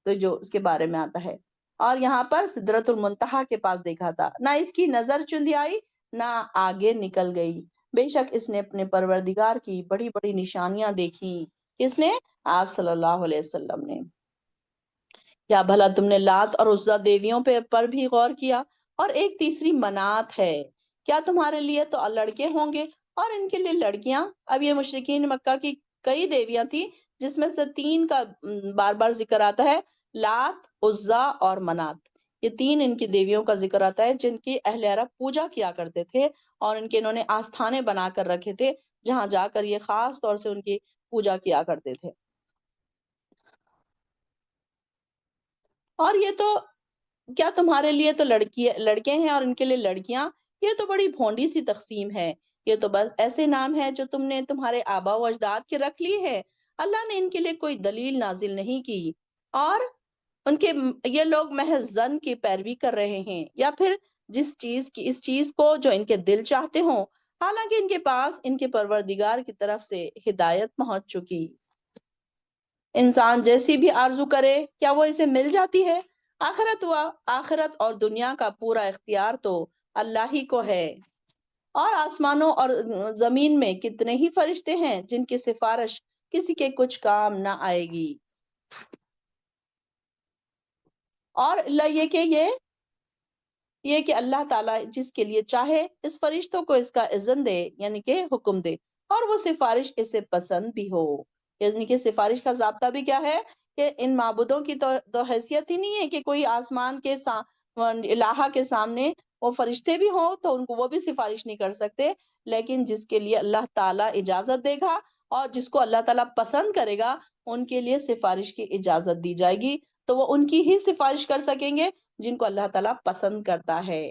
تو جو اس کے بارے میں آتا ہے۔ اور یہاں پر سدرۃ المنتہا کے پاس دیکھا تھا، نہ اس کی نظر چندی آئی نہ آگے نکل گئی، بے شک اس نے اپنے پروردگار کی بڑی بڑی نشانیاں دیکھی۔ کس نے؟ آپ صلی اللہ علیہ وسلم نے۔ کیا بھلا تم نے لات اور عزا دیویوں پر بھی غور کیا؟ اور ایک تیسری منات ہے، کیا تمہارے لیے تو لڑکے ہوں گے اور ان کے لیے لڑکیاں؟ اب یہ مشرکین مکہ کی کئی دیویاں تھیں جس میں سے 3 کا بار بار ذکر آتا ہے، لات، عزا اور منات۔ یہ 3 ان کی دیویوں کا ذکر آتا ہے جن کی اہل عرب پوجا کیا کرتے تھے، اور انہوں نے آستھانے بنا کر رکھے تھے جہاں جا کر یہ خاص طور سے ان کی پوجا کیا کرتے تھے۔ اور یہ تو کیا تمہارے لیے تو لڑکے ہیں اور ان کے لیے لڑکیاں؟ یہ تو بڑی بھونڈی سی تقسیم ہے، یہ تو بس ایسے نام ہے جو تم نے تمہارے آبا و اجداد کے رکھ لیے ہیں، اللہ نے ان کے لیے کوئی دلیل نازل نہیں کی، اور ان کے یہ لوگ محض ظن کی پیروی کر رہے ہیں، یا پھر اس چیز کو جو ان کے دل چاہتے ہوں۔ حالانکہ ان کے پاس ان کے پروردگار کی طرف سے ہدایت پہنچ چکی۔ انسان جیسی بھی آرزو کرے کیا وہ اسے مل جاتی ہے؟ آخرت اور دنیا کا پورا اختیار تو اللہ ہی کو ہے۔ اور آسمانوں اور زمین میں کتنے ہی فرشتے ہیں جن کی سفارش کسی کے کچھ کام نہ آئے گی۔ اور یہ کہ اللہ تعالیٰ جس کے لیے چاہے اس فرشتوں کو اس کا اذن دے، یعنی کہ حکم دے، اور وہ سفارش اسے پسند بھی ہو۔ یعنی کہ سفارش کا ضابطہ بھی کیا ہے کہ ان معبودوں کی تو حیثیت ہی نہیں ہے کہ کوئی آسمان کے الہ کے سامنے وہ فرشتے بھی ہوں تو ان کو وہ بھی سفارش نہیں کر سکتے، لیکن جس کے لیے اللہ تعالیٰ اجازت دے گا اور جس کو اللہ تعالیٰ پسند کرے گا ان کے لیے سفارش کی اجازت دی جائے گی، تو وہ ان کی ہی سفارش کر سکیں گے جن کو اللہ تعالیٰ پسند کرتا ہے۔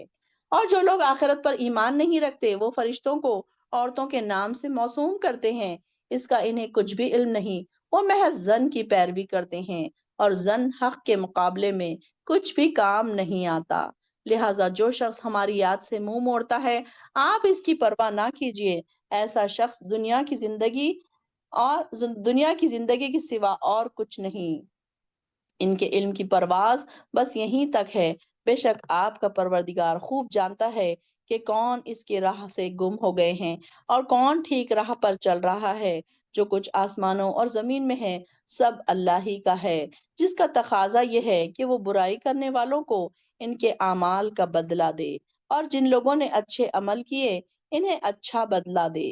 اور جو لوگ آخرت پر ایمان نہیں رکھتے وہ فرشتوں کو عورتوں کے نام سے موسوم کرتے ہیں، اس کا انہیں کچھ بھی علم نہیں، وہ محض ظن کی پیروی کرتے ہیں، اور ظن حق کے مقابلے میں کچھ بھی کام نہیں آتا۔ لہٰذا جو شخص ہماری یاد سے منہ موڑتا ہے آپ اس کی پرواہ نہ کیجیے، ایسا شخص دنیا کی زندگی کے سوا اور کچھ نہیں۔ ان کے علم کی پرواز بس یہیں تک ہے، بے شک آپ کا پروردگار خوب جانتا ہے کہ کون اس کی راہ سے گم ہو گئے ہیں اور کون ٹھیک راہ پر چل رہا ہے۔ جو کچھ آسمانوں اور زمین میں ہے سب اللہ ہی کا ہے، جس کا تقاضا یہ ہے کہ وہ برائی کرنے والوں کو ان کے اعمال کا بدلہ دے، اور جن لوگوں نے اچھے عمل کیے انہیں اچھا بدلہ دے۔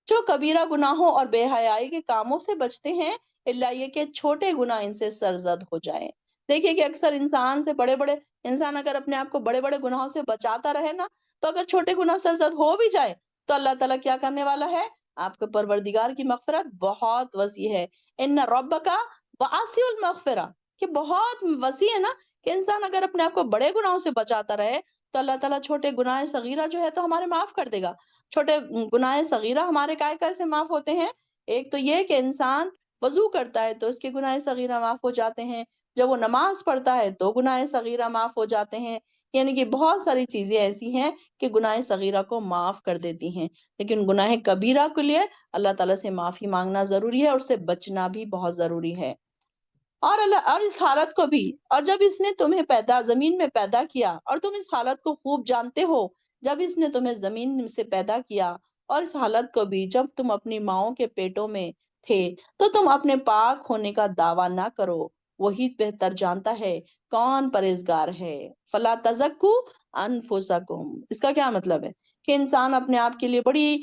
جو کبیرہ گناہوں اور بے حیائی کے کاموں سے بچتے ہیں اللہ یہ کہ چھوٹے گناہ ان سے سرزد ہو جائیں۔ دیکھیے کہ اکثر انسان اگر اپنے آپ کو بڑے بڑے گناہوں سے بچاتا رہے نا، تو اگر چھوٹے گناہ سرزد ہو بھی جائے تو اللہ تعالیٰ کیا کرنے والا ہے؟ آپ کے پروردگار کی مغفرت بہت وسیع ہے۔ ان ربک واسع المغفرہ، کہ بہت وسیع ہے نا، کہ انسان اگر اپنے آپ کو بڑے گناہوں سے بچاتا رہے تو اللہ تعالیٰ چھوٹے گناہ صغیرہ جو ہے تو ہمارے معاف کر دے گا۔ چھوٹے گناہ صغیرہ ہمارے کیسے معاف ہوتے ہیں؟ ایک تو یہ کہ انسان وضو کرتا ہے تو اس کے گناہ صغیرہ معاف ہو جاتے ہیں، جب وہ نماز پڑھتا ہے تو گناہ صغیرہ معاف ہو جاتے ہیں، یعنی کہ بہت ساری چیزیں ایسی ہیں کہ گناہ صغیرہ کو معاف کر دیتی ہیں، لیکن گناہ کبیرہ کے لیے اللہ تعالیٰ سے معافی مانگنا ضروری ہے اور اس سے بچنا بھی بہت ضروری ہے۔ اور اس حالت کو بھی، اور جب اس نے تمہیں زمین میں پیدا کیا، اور تم اس حالت کو خوب جانتے ہو جب اس نے تمہیں زمین سے پیدا کیا، اور اس حالت کو بھی جب تم اپنی ماؤں کے پیٹوں میں تھے، تو تم اپنے پاک ہونے کا دعویٰ نہ کرو، وہی بہتر جانتا ہے کون پرہیزگار ہے۔ فلا تزکو انفسکم، اس کا کیا مطلب ہے؟ کہ انسان اپنے آپ کے لیے بڑی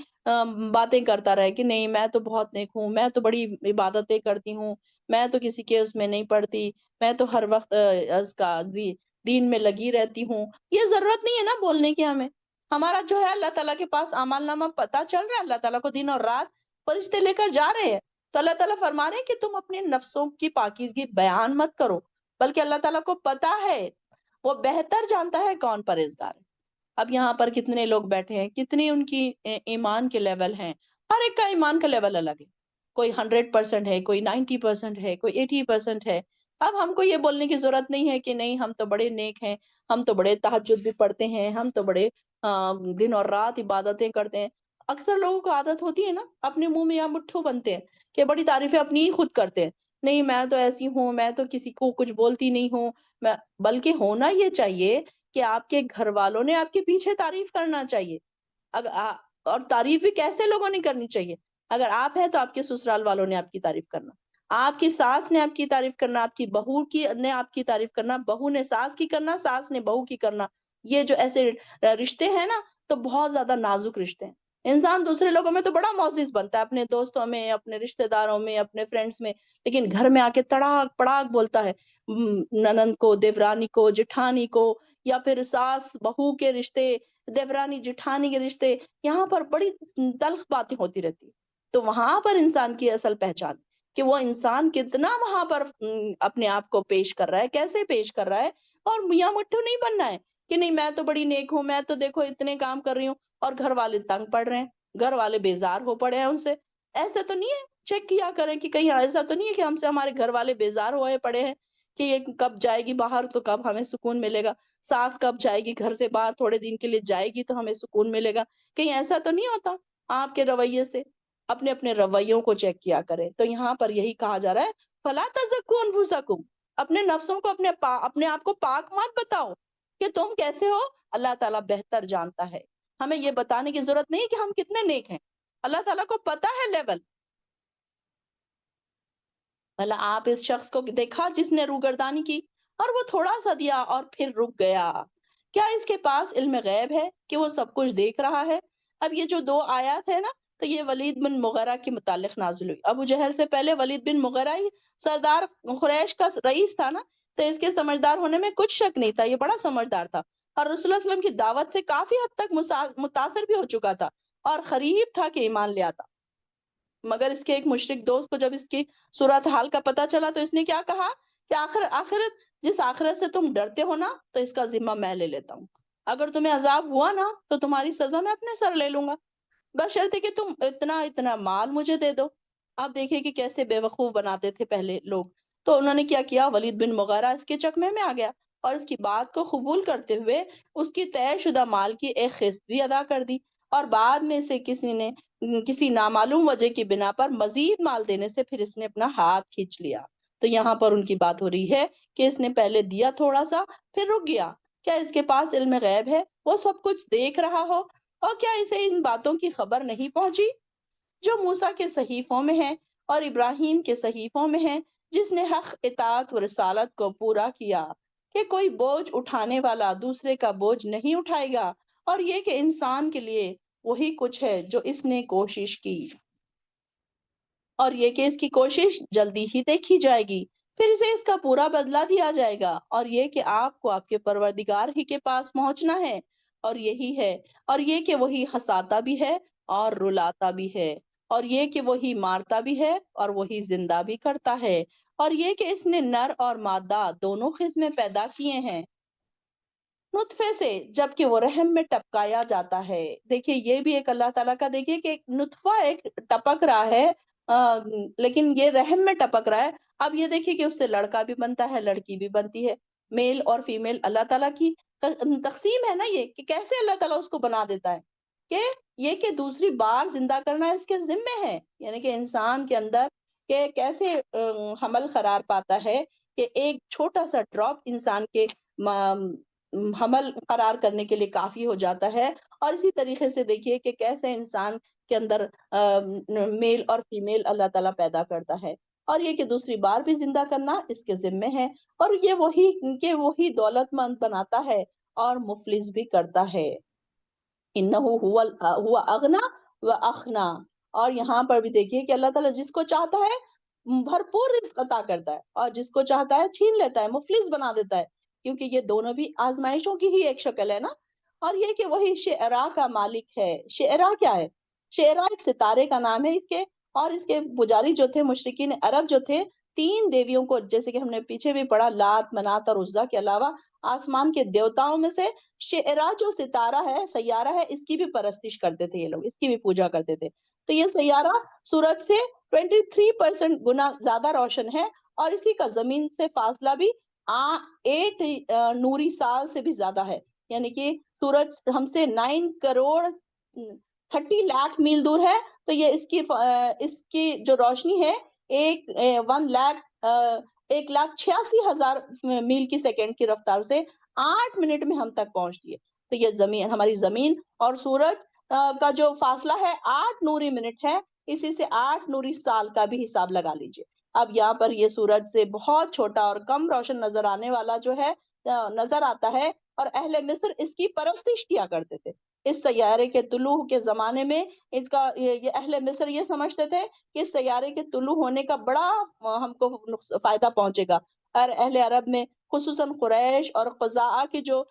باتیں کرتا رہے کہ نہیں میں تو بہت نیک ہوں، میں تو بڑی عبادتیں کرتی ہوں، میں تو کسی کے اس میں نہیں پڑتی، میں تو ہر وقت دین میں لگی رہتی ہوں۔ یہ ضرورت نہیں ہے نا بولنے کی ہمارا جو ہے اللہ تعالیٰ کے پاس اعمال نامہ پتہ چل رہا ہے، اللہ تعالیٰ کو دن اور رات فرشتے لے کر جا رہے ہیں، تو اللہ تعالیٰ فرما رہے ہیں کہ تم اپنے نفسوں کی پاکیزگی بیان مت کرو، بلکہ اللہ تعالیٰ کو پتہ ہے، وہ بہتر جانتا ہے کون پرہیزگار ہے۔ اب یہاں پر کتنے لوگ بیٹھے ہیں، کتنی ان کی ایمان کے لیول ہیں، ہر ایک کا ایمان کا لیول الگ ہے، کوئی 100% ہے، کوئی 90% ہے، کوئی 80% ہے۔ اب ہم کو یہ بولنے کی ضرورت نہیں ہے کہ نہیں ہم تو بڑے نیک ہیں، ہم تو بڑے تہجد بھی پڑھتے ہیں، ہم تو بڑے دن اور رات عبادتیں کرتے ہیں۔ اکثر لوگوں کو عادت ہوتی ہے نا، اپنے منہ میں یا مٹھو بنتے ہیں کہ بڑی تعریفیں اپنی ہی خود کرتے ہیں، نہیں میں تو ایسی ہوں، میں تو کسی کو کچھ بولتی نہیں ہوں، بلکہ ہونا یہ چاہیے کہ آپ کے گھر والوں نے آپ کے پیچھے تعریف کرنا چاہیے۔ اور تعریف بھی کیسے لوگوں نے کرنی چاہیے؟ اگر آپ ہیں تو آپ کے سسرال والوں نے آپ کی تعریف کرنا، آپ کی ساس نے آپ کی تعریف کرنا، آپ کی بہو نے آپ کی تعریف کرنا، بہو نے ساس کی کرنا، ساس نے بہو کی کرنا۔ یہ جو ایسے رشتے ہیں نا تو بہت زیادہ نازک رشتے ہیں۔ انسان دوسرے لوگوں میں تو بڑا معزز بنتا ہے، اپنے دوستوں میں، اپنے رشتہ داروں میں، اپنے فرینڈز میں، لیکن گھر میں آ کے تڑاک پڑاک بولتا ہے ننند کو، دیورانی کو، جٹھانی کو، یا پھر ساس بہو کے رشتے، دیورانی جٹھانی کے رشتے، یہاں پر بڑی تلخ باتیں ہوتی رہتی۔ تو وہاں پر انسان کی اصل پہچان کہ وہ انسان کتنا وہاں پر اپنے آپ کو پیش کر رہا ہے، کیسے پیش کر رہا ہے، اور میاں مٹھو نہیں بننا ہے کہ نہیں میں تو بڑی نیک ہوں، میں تو دیکھو اتنے کام کر رہی ہوں، اور گھر والے تنگ پڑ رہے ہیں، گھر والے بیزار ہو پڑے ہیں ان سے۔ ایسا تو نہیں ہے، چیک کیا کریں کہ کہیں ایسا تو نہیں ہے کہ ہم سے ہمارے گھر والے بیزار ہوئے پڑے ہیں کہ یہ کب جائے گی باہر تو کب ہمیں سکون ملے گا، سانس کب جائے گی گھر سے باہر تھوڑے دن کے لیے جائے گی تو ہمیں سکون ملے گا، کہیں ایسا تو نہیں ہوتا آپ کے رویے سے؟ اپنے اپنے رویوں کو چیک کیا کریں۔ تو یہاں پر یہی کہا جا رہا ہے فَلَا تَزَكُّوا أَنفُسَكُمْ، اپنے نفسوں کو اپنے آپ کو پاک مت بتاؤ کہ تم کیسے ہو، اللہ تعالیٰ بہتر جانتا ہے۔ ہمیں یہ بتانے کی ضرورت نہیں کہ ہم کتنے نیک ہیں، اللہ تعالیٰ کو پتہ ہے لیول۔ بھلا آپ اس شخص کو دیکھا جس نے روگردانی کی اور وہ تھوڑا سا دیا اور پھر رک گیا، کیا اس کے پاس علم غیب ہے کہ وہ سب کچھ دیکھ رہا ہے؟ اب یہ جو 2 آیات ہے نا، تو یہ ولید بن مغیرہ کے متعلق نازل ہوئی۔ ابو جہل سے پہلے ولید بن مغیرہ ہی سردار قریش کا رئیس تھا نا، تو اس کے سمجھدار ہونے میں کچھ شک نہیں تھا، یہ بڑا سمجھدار تھا اور رسول اللہ صلی اللہ علیہ وسلم کی دعوت سے کافی حد تک متاثر بھی ہو چکا تھا اور قریب تھا کہ ایمان لے آتا۔ مگر اس کے ایک مشرک دوست کو جب اس کی صورتحال کا پتہ چلا تو اس نے کیا کہا کہ آخرت جس آخرت سے تم ڈرتے ہو نا، تو اس کا ذمہ میں لے لیتا ہوں، اگر تمہیں عذاب ہوا نا تو تمہاری سزا میں اپنے سر لے لوں گا، بشرطے کہ تم اتنا مال مجھے دے دو۔ آپ دیکھیں کہ کیسے بے وقوف بناتے تھے پہلے لوگ۔ تو انہوں نے کیا کیا، ولید بن مغیرہ اس کے چکمے میں آ گیا اور اس کی بات کو قبول کرتے ہوئے اس کی طے شدہ مال کی ایک قسط بھی ادا کر دی، اور بعد میں سے کسی نامعلوم وجہ کی بنا پر مزید مال دینے سے پھر اس نے اپنا ہاتھ کھینچ لیا۔ تو یہاں پر ان کی بات ہو رہی ہے کہ اس نے پہلے دیا تھوڑا سا پھر رک گیا، کیا اس کے پاس علم غیب ہے، وہ سب کچھ دیکھ رہا ہو، اور کیا اسے ان باتوں کی خبر نہیں پہنچی جو موسیٰ کے صحیفوں میں ہیں اور ابراہیم کے صحیفوں میں ہیں، جس نے حق اطاعت و رسالت کو پورا کیا کہ کوئی بوجھ اٹھانے والا دوسرے کا بوجھ نہیں اٹھائے گا، اور یہ کہ انسان کے لیے وہی کچھ ہے جو اس نے کوشش کی، اور یہ کہ اس کی کوشش جلدی ہی دیکھی جائے گی، پھر اسے اس کا پورا بدلہ دیا جائے گا، اور یہ کہ آپ کو آپ کے پروردگار ہی کے پاس پہنچنا ہے، اور یہی ہے، اور یہ کہ وہی ہنساتا بھی ہے اور رلاتا بھی ہے، اور یہ کہ وہی مارتا بھی ہے اور وہی زندہ بھی کرتا ہے، اور یہ کہ اس نے نر اور مادہ دونوں قسمیں پیدا کیے ہیں نطفے سے جبکہ وہ رحم میں ٹپکایا جاتا ہے۔ دیکھیے یہ بھی ایک اللہ تعالیٰ کا، دیکھیے کہ ایک نطفہ ایک ٹپک رہا ہے، لیکن یہ رحم میں ٹپک رہا ہے۔ اب یہ دیکھیے کہ اس سے لڑکا بھی بنتا ہے، لڑکی بھی بنتی ہے، میل اور فیمیل اللہ تعالیٰ کی تقسیم ہے نا، یہ کہ کیسے اللہ تعالیٰ اس کو بنا دیتا ہے کہ یہ کہ دوسری بار زندہ کرنا اس کے ذمے ہے، یعنی کہ انسان کے اندر کہ کیسے حمل قرار پاتا ہے کہ ایک چھوٹا سا ڈراپ انسان کے حمل قرار کرنے کے لیے کافی ہو جاتا ہے، اور اسی طریقے سے دیکھیے کہ کیسے انسان کے اندر میل اور فیمیل اللہ تعالیٰ پیدا کرتا ہے، اور یہ کہ دوسری بار بھی زندہ کرنا اس کے ذمے ہے، اور یہ وہی دولت مند بناتا ہے اور مفلس بھی کرتا ہے۔ انہو ہوا اغنا و اخنا، اور یہاں پر بھی دیکھیے کہ اللہ تعالیٰ جس کو چاہتا ہے بھرپور رزق عطا کرتا ہے، اور جس کو چاہتا ہے چھین لیتا ہے، مفلس بنا دیتا ہے، کیونکہ یہ دونوں بھی آزمائشوں کی ہی ایک شکل ہے نا۔ اور یہ کہ وہی شعراء کا مالک ہے۔ شعراء کیا ہے؟ شعراء ایک ستارے کا نام ہے اس کے، اور اس کے پجاری جو تھے مشرکین عرب جو تھے، 3 دیویوں کو، جیسے کہ ہم نے پیچھے بھی پڑھا، لات، منات اور عزا کے علاوہ آسمان کے دیوتاؤں میں سے شعراء جو ستارہ ہے، سیارہ ہے، اس کی بھی پرستش کرتے تھے یہ لوگ، اس کی بھی پوجا کرتے تھے۔ تو یہ سیارہ سورج سے 23% گنا زیادہ روشن ہے، اور اسی کا زمین سے فاصلہ بھی 8 نوری سال سے بھی زیادہ ہے، یعنی کہ سورج ہم سے 9 کروڑ 30 لاکھ میل دور ہے، تو یہ اس کی جو روشنی ہے 1,86,000 میل کی سیکنڈ کی رفتار سے 8 منٹ میں ہم تک پہنچتی ہے۔ تو یہ ہماری زمین اور سورج کا جو فاصلہ ہے 8 نوری منٹ ہے، اسی سے 8 نوری سال کا بھی حساب لگا لیجئے۔ اب یہاں پر یہ سورج سے بہت چھوٹا اور کم روشن نظر آنے والا جو ہے نظر آتا ہے، اور اہل مصر اس کی پرستش کیا کرتے تھے۔ اس سیارے کے طلوع کے زمانے میں یہ اہل مصر یہ سمجھتے تھے کہ اس سیارے کے طلوع ہونے کا بڑا ہم کو فائدہ پہنچے گا، اور اہل عرب میں خصوصاً قریش اور قزاع کے جو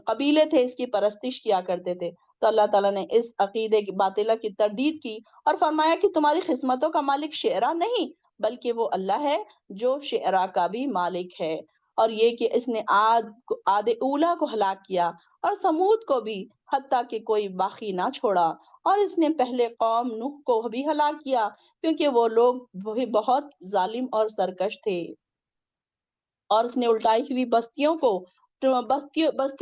قبیلے تھے اس کی پرستش کیا کرتے تھے۔ تو اللہ تعالیٰ نے اس عقیدے کی باطلہ کی تردید کی اور فرمایا کہ تمہاری قسمتوں کا مالک شعراء نہیں، بلکہ وہ اللہ ہے جو شعراء کا بھی مالک ہے، اور یہ کہ اس نے عاد اولا کو ہلاک کیا اور ثمود کو بھی، حتیٰ کہ کوئی باقی نہ چھوڑا، اور اس نے پہلے قوم نوح کو بھی ہلاک کیا کیونکہ وہ لوگ وہی بہت ظالم اور سرکش تھے۔ اور اس نے الٹائی ہوئی بستی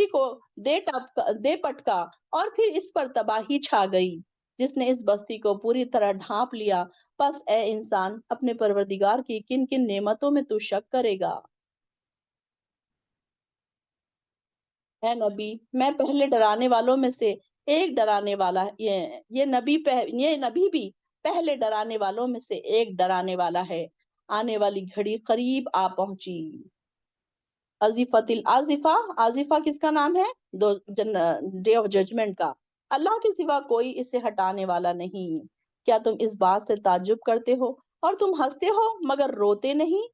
کو دے پٹکا اور پھر اس پر تباہی چھا گئی جس نے اس بستی کو پوری طرح ڈھانپ لیا۔ پس اے انسان اپنے پروردگار کی کن کن نعمتوں میں تو شک کرے گا؟ اے نبی میں پہلے ڈرانے والوں میں سے ایک ڈرانے والا یہ نبی بھی پہلے ڈرانے والوں میں سے ایک ڈرانے والا ہے۔ آنے والی گھڑی قریب آ پہنچی۔ عزیفت العازفہ، عازفہ کس کا نام ہے؟ ڈے آف ججمنٹ کا۔ اللہ کے سوا کوئی اسے ہٹانے والا نہیں۔ کیا تم اس بات سے تعجب کرتے ہو اور تم ہنستے ہو مگر روتے نہیں؟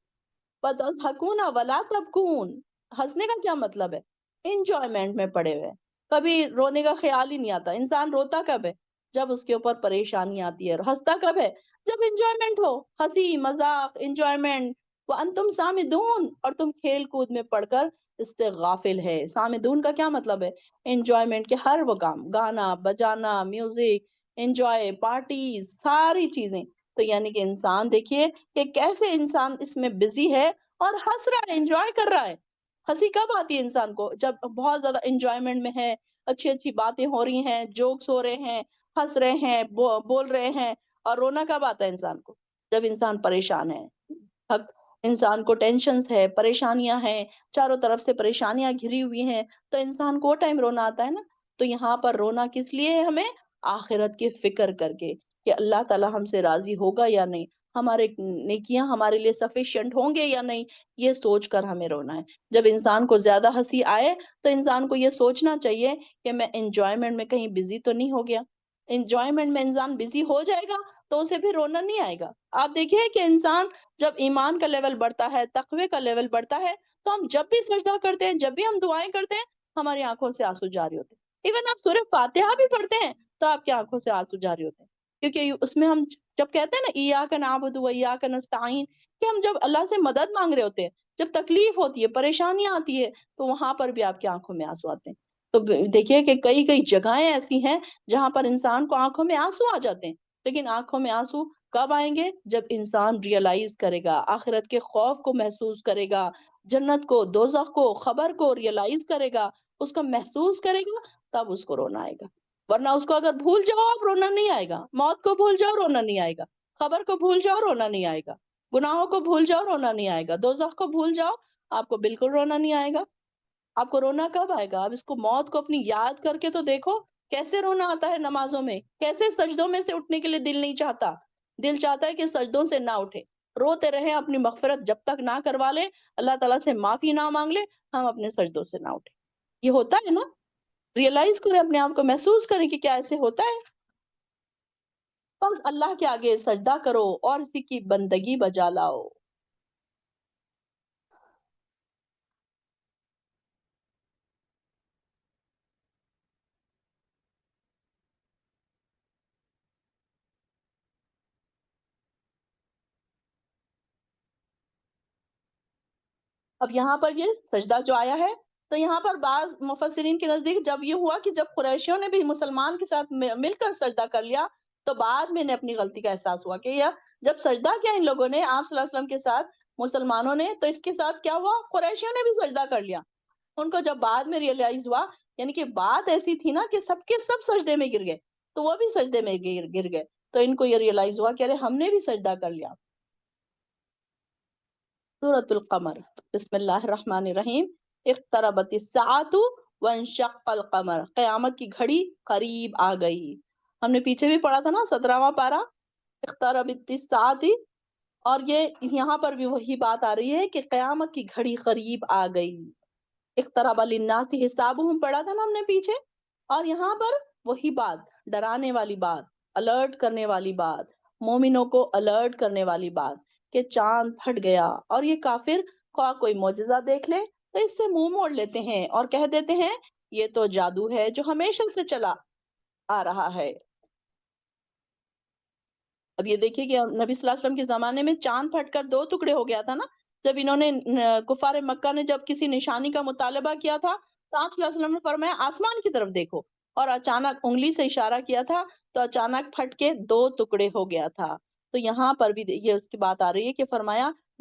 وَتَضْحَكُونَ وَلَا تَبْكُونَ، ہنسنے کا کیا مطلب ہے؟ انجوائمنٹ میں پڑے ہوئے، کبھی رونے کا خیال ہی نہیں آتا۔ انسان روتا کب ہے؟ جب اس کے اوپر پریشانی آتی ہے۔ اور ہنستا کب ہے؟ جب انجوائمنٹ ہو، ہنسی مذاق انجوائمنٹ۔ وَأَنْتُمْ سَامِدُونَ، اور تم کھیل کود میں پڑھ کر اس سے غافل ہے۔ سامدون کا کیا مطلب ہے؟ انجوائمنٹ کے ہر وہ کام، گانا بجانا، میوزک، انجوائے، پارٹیز، ساری چیزیں۔ تو یعنی کہ انسان دیکھیے کہ کیسے انسان اس میں بزی ہے اور ہنس رہا ہے، انجوائے کر رہا ہے۔ ہنسی کب آتی ہے انسان کو؟ جب بہت زیادہ انجوائمنٹ میں ہے، اچھی اچھی باتیں ہو رہی ہیں، جوکس ہو رہے ہیں، ہنس رہے ہیں، بول رہے ہیں۔ اور رونا کب آتا ہے انسان کو؟ جب انسان پریشان ہے، انسان کو ٹینشنز ہے، پریشانیاں ہیں، چاروں طرف سے پریشانیاں گھری ہوئی ہیں، تو انسان کو ٹائم رونا آتا ہے نا۔ تو یہاں پر رونا کس لیے ہے؟ ہمیں آخرت کی فکر کر کے کہ اللہ تعالی ہم سے راضی ہوگا یا نہیں، ہمارے نیکیاں ہمارے لیے سفیشینٹ ہوں گے یا نہیں، یہ سوچ کر ہمیں رونا ہے۔ جب انسان کو زیادہ ہنسی آئے تو انسان کو یہ سوچنا چاہیے کہ میں انجوائمنٹ میں کہیں بزی تو نہیں ہو گیا۔ انجوائمنٹ میں انسان بزی ہو جائے گا تو اسے پھر رونا نہیں آئے گا۔ آپ دیکھیے کہ انسان جب ایمان کا لیول بڑھتا ہے، تقوی کا لیول بڑھتا ہے، تو ہم جب بھی سجدہ کرتے ہیں، جب بھی ہم دعائیں کرتے ہیں، ہماری آنکھوں سے آنسو جاری ہوتے ہیں۔ ایون آپ سورہ فاتحہ بھی پڑھتے ہیں تو آپ کی آنکھوں سے آنسو جاری ہوتے ہیں، کیونکہ اس میں ہم جب کہتے ہیں نا ایاک نعبد و ایاک نستعین، کہ ہم جب اللہ سے مدد مانگ رہے ہوتے ہیں، جب تکلیف ہوتی ہے، پریشانیاں آتی ہے، تو وہاں پر بھی آپ کی آنکھوں میں آنسو آتے ہیں۔ تو دیکھیے کہ کئی کئی جگہیں ایسی ہیں جہاں پر انسان کو آنکھوں میں آنسو آ جاتے ہیں، لیکن آنکھوں میں آنسو کب آئیں گے؟ جب انسان ریئلائز کرے گا، آخرت کے خوف کو محسوس کرے گا، جنت کو، دوزخ کو، خبر کو ریئلائز کرے گا، اس کو محسوس کرے گا، تب اس کو رونا آئے گا۔ ورنہ اس کو اگر بھول جاؤ آپ، رونا نہیں آئے گا۔ موت کو بھول جاؤ، رونا نہیں آئے گا۔ خبر کو بھول جاؤ، رونا نہیں آئے گا۔ گناہوں کو بھول جاؤ، رونا نہیں آئے گا۔ دوزخ کو بھول جاؤ، آپ کو بالکل رونا نہیں آئے گا۔ آپ کو رونا کب آئے گا؟ اب اس کو موت کو اپنی یاد کر کے تو دیکھو کیسے رونا آتا ہے نمازوں میں، کیسے سجدوں میں سے اٹھنے کے لیے دل نہیں چاہتا۔ دل چاہتا ہے کہ سجدوں سے نہ اٹھے، روتے رہیں، اپنی مغفرت جب تک نہ کروا لے، اللہ تعالیٰ سے معافی نہ مانگ لے، ہم اپنے سجدوں سے نہ اٹھے۔ یہ ہوتا ہے نا؟ ریئلائز کریں، اپنے آپ کو محسوس کریں کہ کیا ایسے ہوتا ہے۔ بس اللہ کے آگے سجدہ کرو اور اسی کی بندگی بجا لاؤ۔ اب یہاں پر یہ سجدہ جو آیا ہے، تو یہاں پر بعض مفسرین کے نزدیک جب یہ ہوا کہ جب قریشیوں نے بھی مسلمان کے ساتھ مل کر سجدہ کر لیا، تو بعد میں انہیں اپنی غلطی کا احساس ہوا کہ جب سجدہ کیا ان لوگوں نے آپ صلی اللہ علیہ وسلم کے ساتھ، مسلمانوں نے، تو اس کے ساتھ کیا ہوا؟ قریشیوں نے بھی سجدہ کر لیا۔ ان کو جب بعد میں ریئلائز ہوا، یعنی کہ بات ایسی تھی نا کہ سب کے سب سجدے میں گر گئے، تو وہ بھی سجدے میں گر گئے، تو ان کو یہ ریئلائز ہوا کہ ارے ہم نے بھی سجدہ کر لیا۔ سورۃ القمر، بسم اللہ الرحمن الرحیم۔ اقتربت الساعۃ وانشق القمر، قیامت کی گھڑی قریب آ گئی۔ ہم نے پیچھے بھی پڑھا تھا نا 17واں پارہ، اقتربت الساعۃ، اور یہ یہاں پر بھی وہی بات آ رہی ہے کہ قیامت کی گھڑی قریب آ گئی۔ اقترب للناس حسابہم پڑھا تھا نا ہم نے پیچھے، اور یہاں پر وہی بات، ڈرانے والی بات، الرٹ کرنے والی بات، مومنوں کو الرٹ کرنے والی بات کہ چاند پھٹ گیا، اور یہ کافر خواہ کوئی معجزہ دیکھ لے تو اس سے منہ موڑ لیتے ہیں اور کہہ دیتے ہیں یہ تو جادو ہے جو ہمیشہ سے چلا آ رہا ہے۔ اب یہ دیکھیے کہ نبی صلی اللہ علیہ وسلم کے زمانے میں چاند پھٹ کر 2 ٹکڑے ہو گیا تھا نا، جب انہوں نے کفار مکہ نے جب کسی نشانی کا مطالبہ کیا تھا تو آپ صلی اللہ علیہ وسلم نے فرمایا آسمان کی طرف دیکھو، اور اچانک انگلی سے اشارہ کیا تھا تو اچانک پھٹ کے 2 ٹکڑے ہو گیا تھا۔ تو یہاں پر بھی یہ اس کی بات آ رہی ہے کہ فرمایا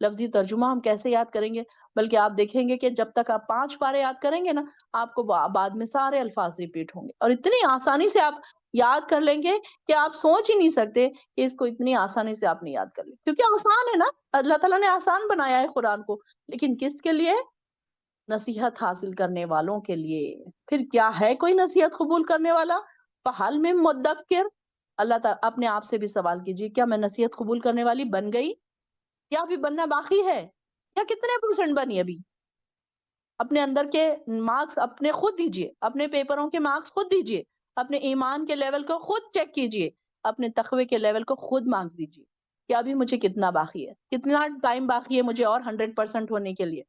لفظی ترجمہ ہم کیسے یاد کریں گے؟ بلکہ آپ دیکھیں گے کہ جب تک آپ 5 پارے یاد کریں گے نا، آپ کو بعد میں سارے الفاظ ریپیٹ ہوں گے، اور اتنی آسانی سے آپ یاد کر لیں گے کہ آپ سوچ ہی نہیں سکتے کہ اس کو اتنی آسانی سے آپ نہیں یاد کر لیں، کیونکہ آسان ہے نا، اللہ تعالیٰ نے آسان بنایا ہے قرآن کو، لیکن کس کے لیے؟ نصیحت حاصل کرنے والوں کے لیے۔ پھر کیا ہے کوئی نصیحت قبول کرنے والا؟ فَهَلْ مِن مُدَّكِّرٍ، اللہ تعالیٰ اپنے آپ سے بھی سوال کیجیے، کیا میں نصیحت قبول کرنے والی بن گئی یا ابھی بننا باقی ہے؟ یا کتنے % بنی ابھی؟ اپنے اندر کے مارکس اپنے خود دیجئے، اپنے پیپروں کے مارکس خود دیجئے، اپنے ایمان کے لیول کو خود چیک کیجئے، اپنے تقوی کے لیول کو خود مارک دیجئے کہ ابھی مجھے کتنا باقی ہے، کتنا ٹائم باقی ہے مجھے اور 100% ہونے کے لیے۔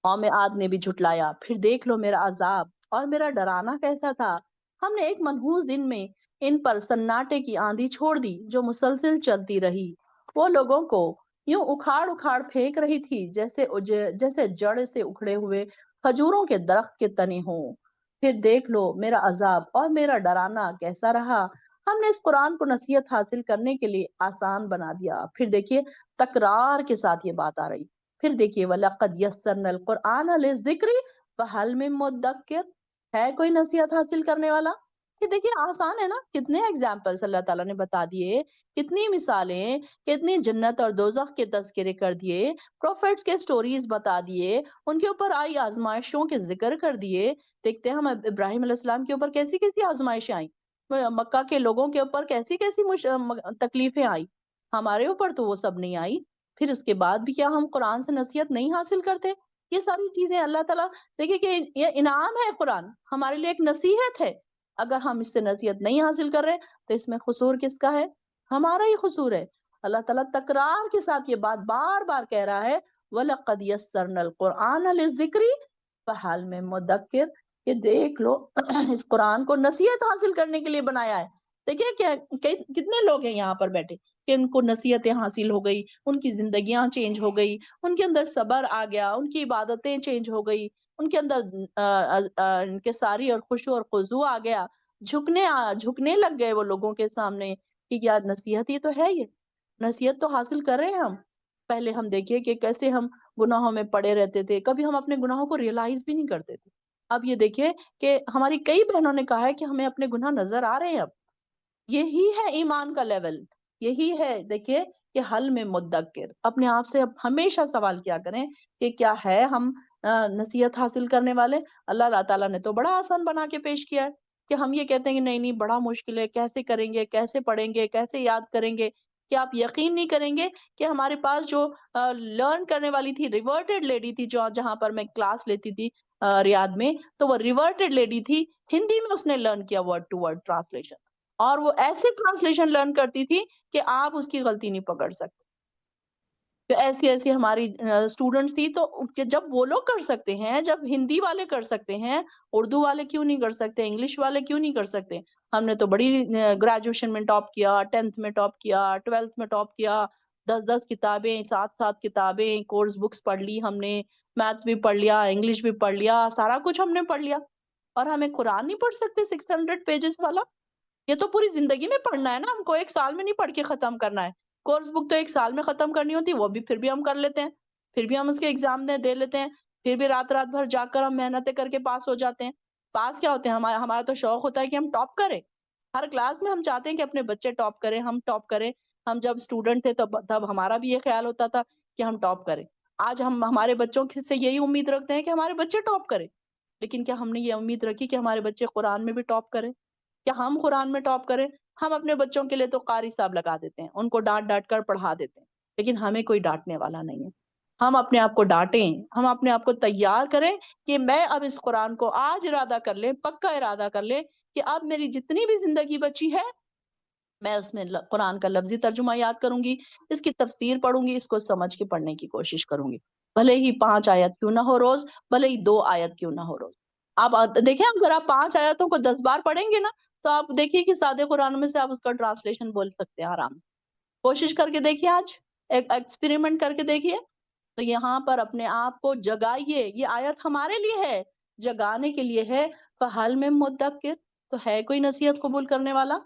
قوم عاد نے بھی جھٹلایا، پھر دیکھ لو میرا عذاب اور میرا ڈرانا کیسا تھا۔ ہم نے ایک منحوس دن میں ان پر سناٹے کی آندھی چھوڑ دی جو مسلسل چلتی رہی، وہ لوگوں کو یوں اکھاڑ اکھاڑ پھینک رہی تھی جیسے جڑ سے اکھڑے ہوئے کھجوروں کے درخت کے تنے ہوں۔ پھر دیکھ لو میرا عذاب اور میرا ڈرانا کیسا رہا۔ ہم نے اس قرآن کو نصیحت حاصل کرنے کے لیے آسان بنا دیا۔ پھر دیکھیے تکرار کے ساتھ یہ بات آ رہی، پھر دیکھیے وَلَقَدْ يَسَّرْنَا الْقُرْآنَ لِلذِّكْرِ فَهَلْ مِن مُدَّكِّرٍ، ہے کوئی نصیحت حاصل کرنے والا؟ کہ دیکھیے آسان ہے نا، کتنے ایگزامپلس اللہ تعالیٰ نے بتا دیے، کتنی مثالیں، کتنی جنت اور دوزخ کے تذکرے کر دیے، پروفیٹس کے سٹوریز بتا دیے، ان کے اوپر آئی آزمائشوں کے ذکر کر دیے۔ دیکھتے ہیں ہم ابراہیم علیہ السلام کے اوپر کیسی کیسی آزمائشیں آئیں، مکہ کے لوگوں کے اوپر کیسی کیسی تکلیفیں آئی، ہمارے اوپر تو وہ سب نہیں آئی۔ پھر اس کے بعد بھی کیا ہم قرآن سے نصیحت نہیں حاصل کرتے؟ یہ ساری چیزیں اللہ تعالیٰ، دیکھیں کہ یہ انعام ہے، قرآن ہمارے لیے ایک نصیحت ہے، اگر ہم اس سے نصیحت نہیں حاصل کر رہے تو اس میں قصور کس کا ہے؟ ہمارا ہی قصور ہے۔ اللہ تعالیٰ تکرار کے ساتھ یہ بات بار بار کہہ رہا ہے، وَلَقَدْ يَسَّرْنَا الْقُرْآنَ لِلذِّكْرِ فَهَلْ مِن مُدَّكِّرٍ، کہ دیکھ لو اس قرآن کو نصیحت حاصل کرنے کے لیے بنایا ہے۔ دیکھیے کتنے لوگ ہیں یہاں پر بیٹھے کہ ان کو نصیحتیں حاصل ہو گئی، ان کی زندگیاں چینج ہو گئی، ان کے اندر صبر آ گیا، ان کی عبادتیں چینج ہو گئی، ان کے اندر انکساری اور خشوع اور خضوع آ گیا، جھکنے لگ گئے وہ لوگوں کے سامنے کہ کیا نصیحت ہی تو ہے، یہ نصیحت تو حاصل کر رہے ہیں ہم۔ پہلے ہم دیکھیے کہ کیسے ہم گناہوں میں پڑے رہتے تھے، کبھی ہم اپنے گناہوں کو ریئلائز بھی نہیں کرتے تھے۔ اب یہ دیکھیے کہ ہماری کئی بہنوں نے کہا ہے کہ ہمیں اپنے گناہ نظر آ رہے ہیں اب۔ یہی ہے ایمان کا لیول، یہی ہے۔ دیکھیے کہ حل میں مدکر، اپنے آپ سے اب ہمیشہ سوال کیا کریں کہ کیا ہے ہم نصیحت حاصل کرنے والے؟ اللہ تعالیٰ نے تو بڑا آسان بنا کے پیش کیا ہے کہ ہم یہ کہتے ہیں کہ نہیں نہیں بڑا مشکل ہے، کیسے کریں گے، کیسے پڑھیں گے، کیسے یاد کریں گے؟ کہ آپ یقین نہیں کریں گے کہ ہمارے پاس جو لرن کرنے والی تھی، ریورٹڈ لیڈی تھی، جو جہاں پر میں کلاس لیتی تھی ریاض میں، تو وہ ریورٹڈ لیڈی تھی، ہندی میں اس نے لرن کیا ورڈ ٹو ورڈ ٹرانسلیشن، اور وہ ایسے ٹرانسلیشن لرن کرتی تھی کہ آپ اس کی غلطی نہیں پکڑ سکتے۔ تو ایسی ہماری اسٹوڈنٹس تھی، تو جب وہ لوگ کر سکتے ہیں، جب ہندی والے کر سکتے ہیں، اردو والے کیوں نہیں کر سکتے، انگلش والے کیوں نہیں کر سکتے؟ ہم نے تو بڑی گریجویشن میں ٹاپ کیا، 10th میں ٹاپ کیا، 12th میں ٹاپ کیا، 10 کتابیں، 7 کتابیں، کورس بکس پڑھ لی ہم نے، میتھس بھی پڑھ لیا، انگلش بھی پڑھ لیا، سارا کچھ ہم نے پڑھ لیا، اور ہمیں قرآن نہیں پڑھ سکتے 600 پیجز والا؟ یہ تو پوری زندگی میں پڑھنا ہے نا، ہم کو ایک سال میں نہیں پڑھ کے ختم کرنا ہے۔ کورس بک تو ایک سال میں ختم کرنی ہوتی، وہ بھی پھر بھی ہم کر لیتے ہیں، پھر بھی ہم اس کے ایگزام دے لیتے ہیں، پھر بھی رات بھر جا کر ہم محنتیں کر کے پاس ہو جاتے ہیں۔ پاس کیا ہوتے ہیں؟ ہمارا تو شوق ہوتا ہے کہ ہم ٹاپ کریں، ہر کلاس میں ہم چاہتے ہیں کہ اپنے بچے ٹاپ کریں، ہم ٹاپ کریں۔ ہم جب اسٹوڈنٹ تھے تب ہمارا بھی یہ خیال ہوتا تھا کہ ہم ٹاپ کریں۔ آج ہم ہمارے بچوں سے یہی امید رکھتے ہیں کہ ہمارے بچے ٹاپ کریں، لیکن کیا ہم نے یہ امید رکھی کہ ہمارے بچے قرآن میں بھی ٹاپ کریں؟ کیا ہم قرآن میں ٹاپ کریں؟ ہم اپنے بچوں کے لیے تو قاری صاحب لگا دیتے ہیں، ان کو ڈانٹ ڈانٹ کر پڑھا دیتے ہیں، لیکن ہمیں کوئی ڈانٹنے والا نہیں ہے۔ ہم اپنے آپ کو ڈانٹیں، ہم اپنے آپ کو تیار کریں کہ میں اب اس قرآن کو آج ارادہ کر لیں، پکا ارادہ کر لیں کہ اب میری جتنی بھی زندگی بچی ہے، میں اس میں قرآن کا لفظی ترجمہ یاد کروں گی، اس کی تفسیر پڑھوں گی، اس کو سمجھ کے پڑھنے کی کوشش کروں گی، بھلے ہی 5 آیت کیوں نہ ہو روز، بھلے ہی 2 آیت کیوں نہ ہو روز۔ آپ دیکھیں، اگر آپ 5 آیتوں کو 10 بار پڑھیں گے نا، تو آپ دیکھیے کہ سادے قرآن میں سے آپ اس کا ٹرانسلیشن بول سکتے ہیں آرام سے۔ کوشش کر کے دیکھیے، آج ایک ایکسپیریمنٹ کر کے دیکھیے۔ تو یہاں پر اپنے آپ کو جگائیے، یہ آیت ہمارے لیے ہے، جگانے کے لیے ہے۔ فَحَلْ مِن مُدَّكِّرٍ، تو ہے کوئی نصیحت قبول کرنے والا؟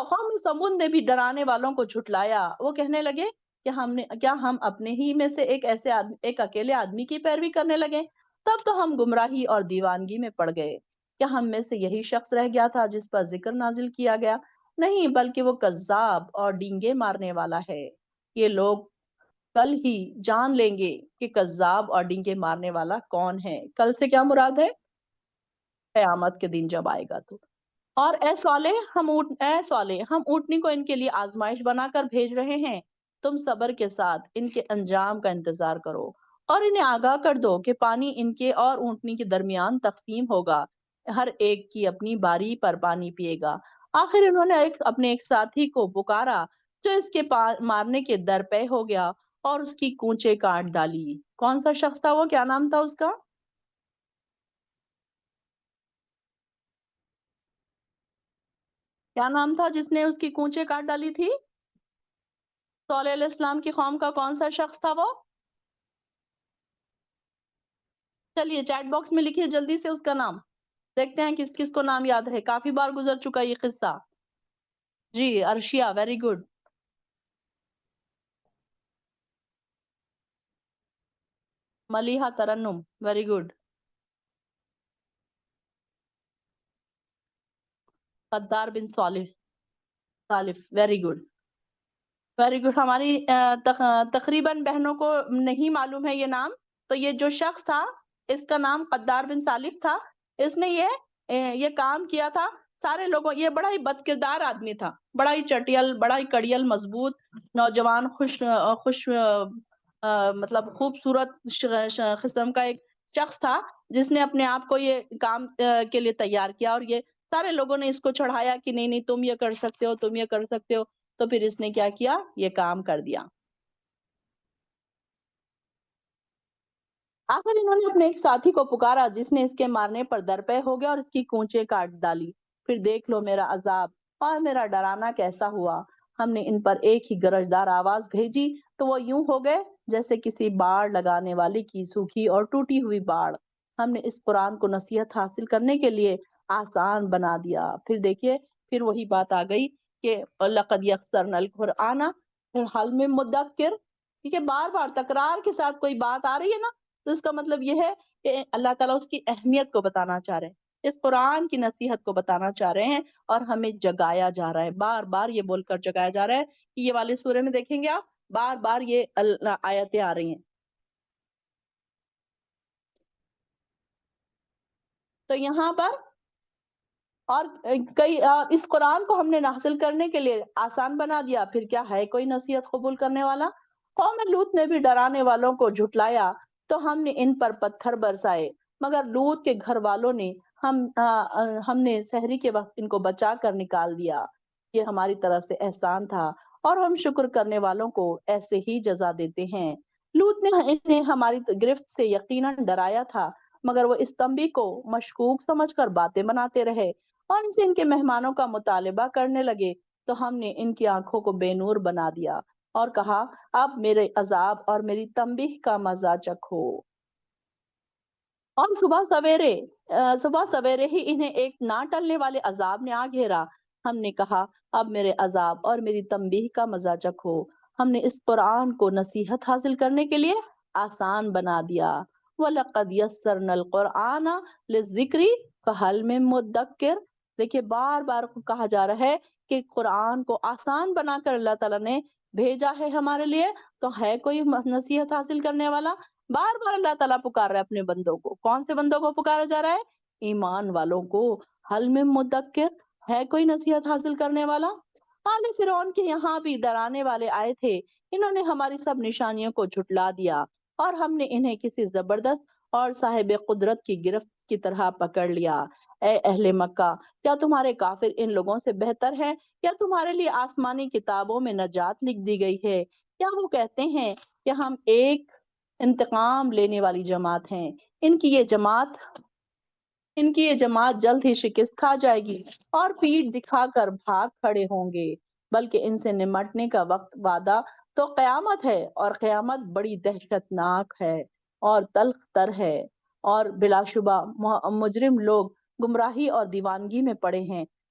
قوم سمود نے بھی ڈرانے والوں کو جھٹلایا، وہ کہنے لگے کہ کیا ہم اپنے ہی میں سے ایک اکیلے آدمی کی پیروی کرنے لگے؟ تب تو ہم گمراہی اور دیوانگی میں پڑ گئے۔ کیا ہم میں سے یہی شخص رہ گیا تھا جس پر ذکر نازل کیا گیا؟ نہیں، بلکہ وہ کذاب اور ڈینگے مارنے والا ہے۔ یہ لوگ کل ہی جان لیں گے کہ کذاب اور ڈینگے مارنے والا کون ہے۔ کل سے کیا مراد ہے؟ قیامت کے دن جب آئے گا تو۔ اور اے صالح، ہم اونٹنی کو ان کے لیے آزمائش بنا کر بھیج رہے ہیں، تم صبر کے ساتھ ان کے انجام کا انتظار کرو اور انہیں آگاہ کر دو کہ پانی ان کے اور اونٹنی کے درمیان تقسیم ہوگا، ہر ایک کی اپنی باری پر پانی پیے گا۔ آخر انہوں نے اپنے ایک ساتھی کو پکارا جو اس کے مارنے کے در پہ ہو گیا اور اس کی کونچے کاٹ ڈالی۔ کون سا شخص تھا وہ؟ کیا نام تھا اس کا؟ کیا نام تھا جس نے اس کی کونچے کاٹ ڈالی تھی؟ صالح علیہ السلام کی قوم کا کون سا شخص تھا وہ؟ چلیے چیٹ باکس میں لکھیے جلدی سے اس کا نام، دیکھتے ہیں کس کس کو نام یاد ہے، کافی بار گزر چکا یہ قصہ۔ جی ارشیا، ویری گڈ۔ ملیحہ ترنم، ویری گڈ۔ قدار بن صالح، ویری گڈ ویری گڈ۔ ہماری تقریباً بہنوں کو نہیں معلوم ہے یہ نام، تو یہ جو شخص تھا اس کا نام قدار بن صالح تھا، اس نے یہ کام کیا تھا سارے لوگوں، یہ بڑا ہی بد کردار آدمی تھا، بڑا ہی چٹیل، بڑا ہی کڑیل، مضبوط نوجوان، خوش مطلب خوبصورت قسم کا ایک شخص تھا جس نے اپنے آپ کو یہ کام کے لیے تیار کیا، اور یہ سارے لوگوں نے اس کو چڑھایا کہ نہیں نہیں تم یہ کر سکتے ہو، تم یہ کر سکتے ہو، تو پھر اس نے کیا کیا؟ یہ کام کر دیا۔ آخر انہوں نے اپنے ایک ساتھی کو پکارا جس نے اس کے مارنے پر درپے ہو گیا اور اس کی کونچیں کاٹ ڈالی۔ پھر دیکھ لو میرا عذاب اور میرا ڈرانا کیسا ہوا۔ ہم نے ان پر ایک ہی گرجدار آواز بھیجی تو وہ یوں ہو گئے جیسے کسی باڑ لگانے والی کی سوکھی اور ٹوٹی ہوئی باڑ۔ ہم نے اس قرآن کو نصیحت حاصل کرنے کے لیے آسان بنا دیا۔ پھر دیکھیے، پھر وہی بات آ گئی کہ لَقَدْ يَسَّرْنَا الْقُرْآنَ حَلْ مِن مُدَّكِّرٍ، کیونکہ بار بار تکرار کے ساتھ کوئی بات آ رہی ہے نا، تو اس کا مطلب یہ ہے کہ اللہ تعالیٰ اس کی اہمیت کو بتانا چاہ رہے ہیں، اس قرآن کی نصیحت کو بتانا چاہ رہے ہیں، اور ہمیں جگایا جا رہا ہے، بار بار یہ بول کر جگایا جا رہا ہے کہ یہ والے سورے میں دیکھیں گے آپ، بار بار یہ آیتیں آ رہی ہیں۔ تو یہاں پر اور اس قرآن کو ہم نے حاصل کرنے کے لیے آسان بنا دیا، پھر کیا ہے کوئی نصیحت قبول کرنے والا؟ قوم لوط نے بھی ڈرانے والوں کو جھٹلایا تو ہم نے ان پر پتھر برسائے، مگر لوط کے گھر والوں نے ہم نے سحری کے وقت ان کو بچا کر نکال دیا۔ یہ ہماری طرف سے احسان تھا اور ہم شکر کرنے والوں کو ایسے ہی جزا دیتے ہیں۔ لوط نے انہیں ہماری گرفت سے یقیناً ڈرایا تھا، مگر وہ اس تنبیہ کو مشکوک سمجھ کر باتیں بناتے رہے اور ان سے ان کے مہمانوں کا مطالبہ کرنے لگے، تو ہم نے ان کی آنکھوں کو بے نور بنا دیا اور کہا اب میرے عذاب اور میری تنبیہ کا مزہ چکھو۔ اور صبح سویرے ہی انہیں ایک نہ ٹلنے والے عذاب نے آ گھیرا۔ ہم نے کہا اب میرے عذاب اور میری تنبیہ کا مزہ چکھو۔ ہم نے اس قرآن کو نصیحت حاصل کرنے کے لیے آسان بنا دیا۔ وَلَقَدْ يَسَّرْنَا الْقُرْآنَ لِلذِّكْرِ فَهَلْ مِن مُدَّكِّرٍ۔ دیکھیے بار بار کہا جا رہا ہے کہ قرآن کو آسان بنا کر اللہ تعالیٰ نے بھیجا ہے ہمارے لیے، تو ہے کوئی نصیحت حاصل کرنے والا؟ بار بار اللہ تعالیٰ پکار رہا ہے اپنے بندوں کو۔ کون سے بندوں کو پکارا جا رہا ہے؟ ایمان والوں کو۔ حل میں مدکر، ہے کوئی نصیحت حاصل کرنے والا؟ آل فرعون کے یہاں بھی ڈرانے والے آئے تھے، انہوں نے ہماری سب نشانیوں کو جھٹلا دیا اور ہم نے انہیں کسی زبردست اور صاحب قدرت کی گرفت کی طرح پکڑ لیا۔ اے اہل مکہ، کیا تمہارے کافر ان لوگوں سے بہتر ہیں؟ کیا تمہارے لیے آسمانی کتابوں میں نجات لکھ دی گئی ہے؟ کیا وہ کہتے ہیں کہ ہم ایک انتقام لینے والی جماعت ہیں؟ ان کی یہ جماعت جلد ہی شکست کھا جائے گی اور پیٹھ دکھا کر بھاگ کھڑے ہوں گے، بلکہ ان سے نمٹنے کا وقت وعدہ تو قیامت ہے، اور قیامت بڑی دہشت ناک ہے اور تلخ تر ہے، اور بلا شبہ مجرم لوگ گمراہی اور دیوانگی میں پڑے ہیں۔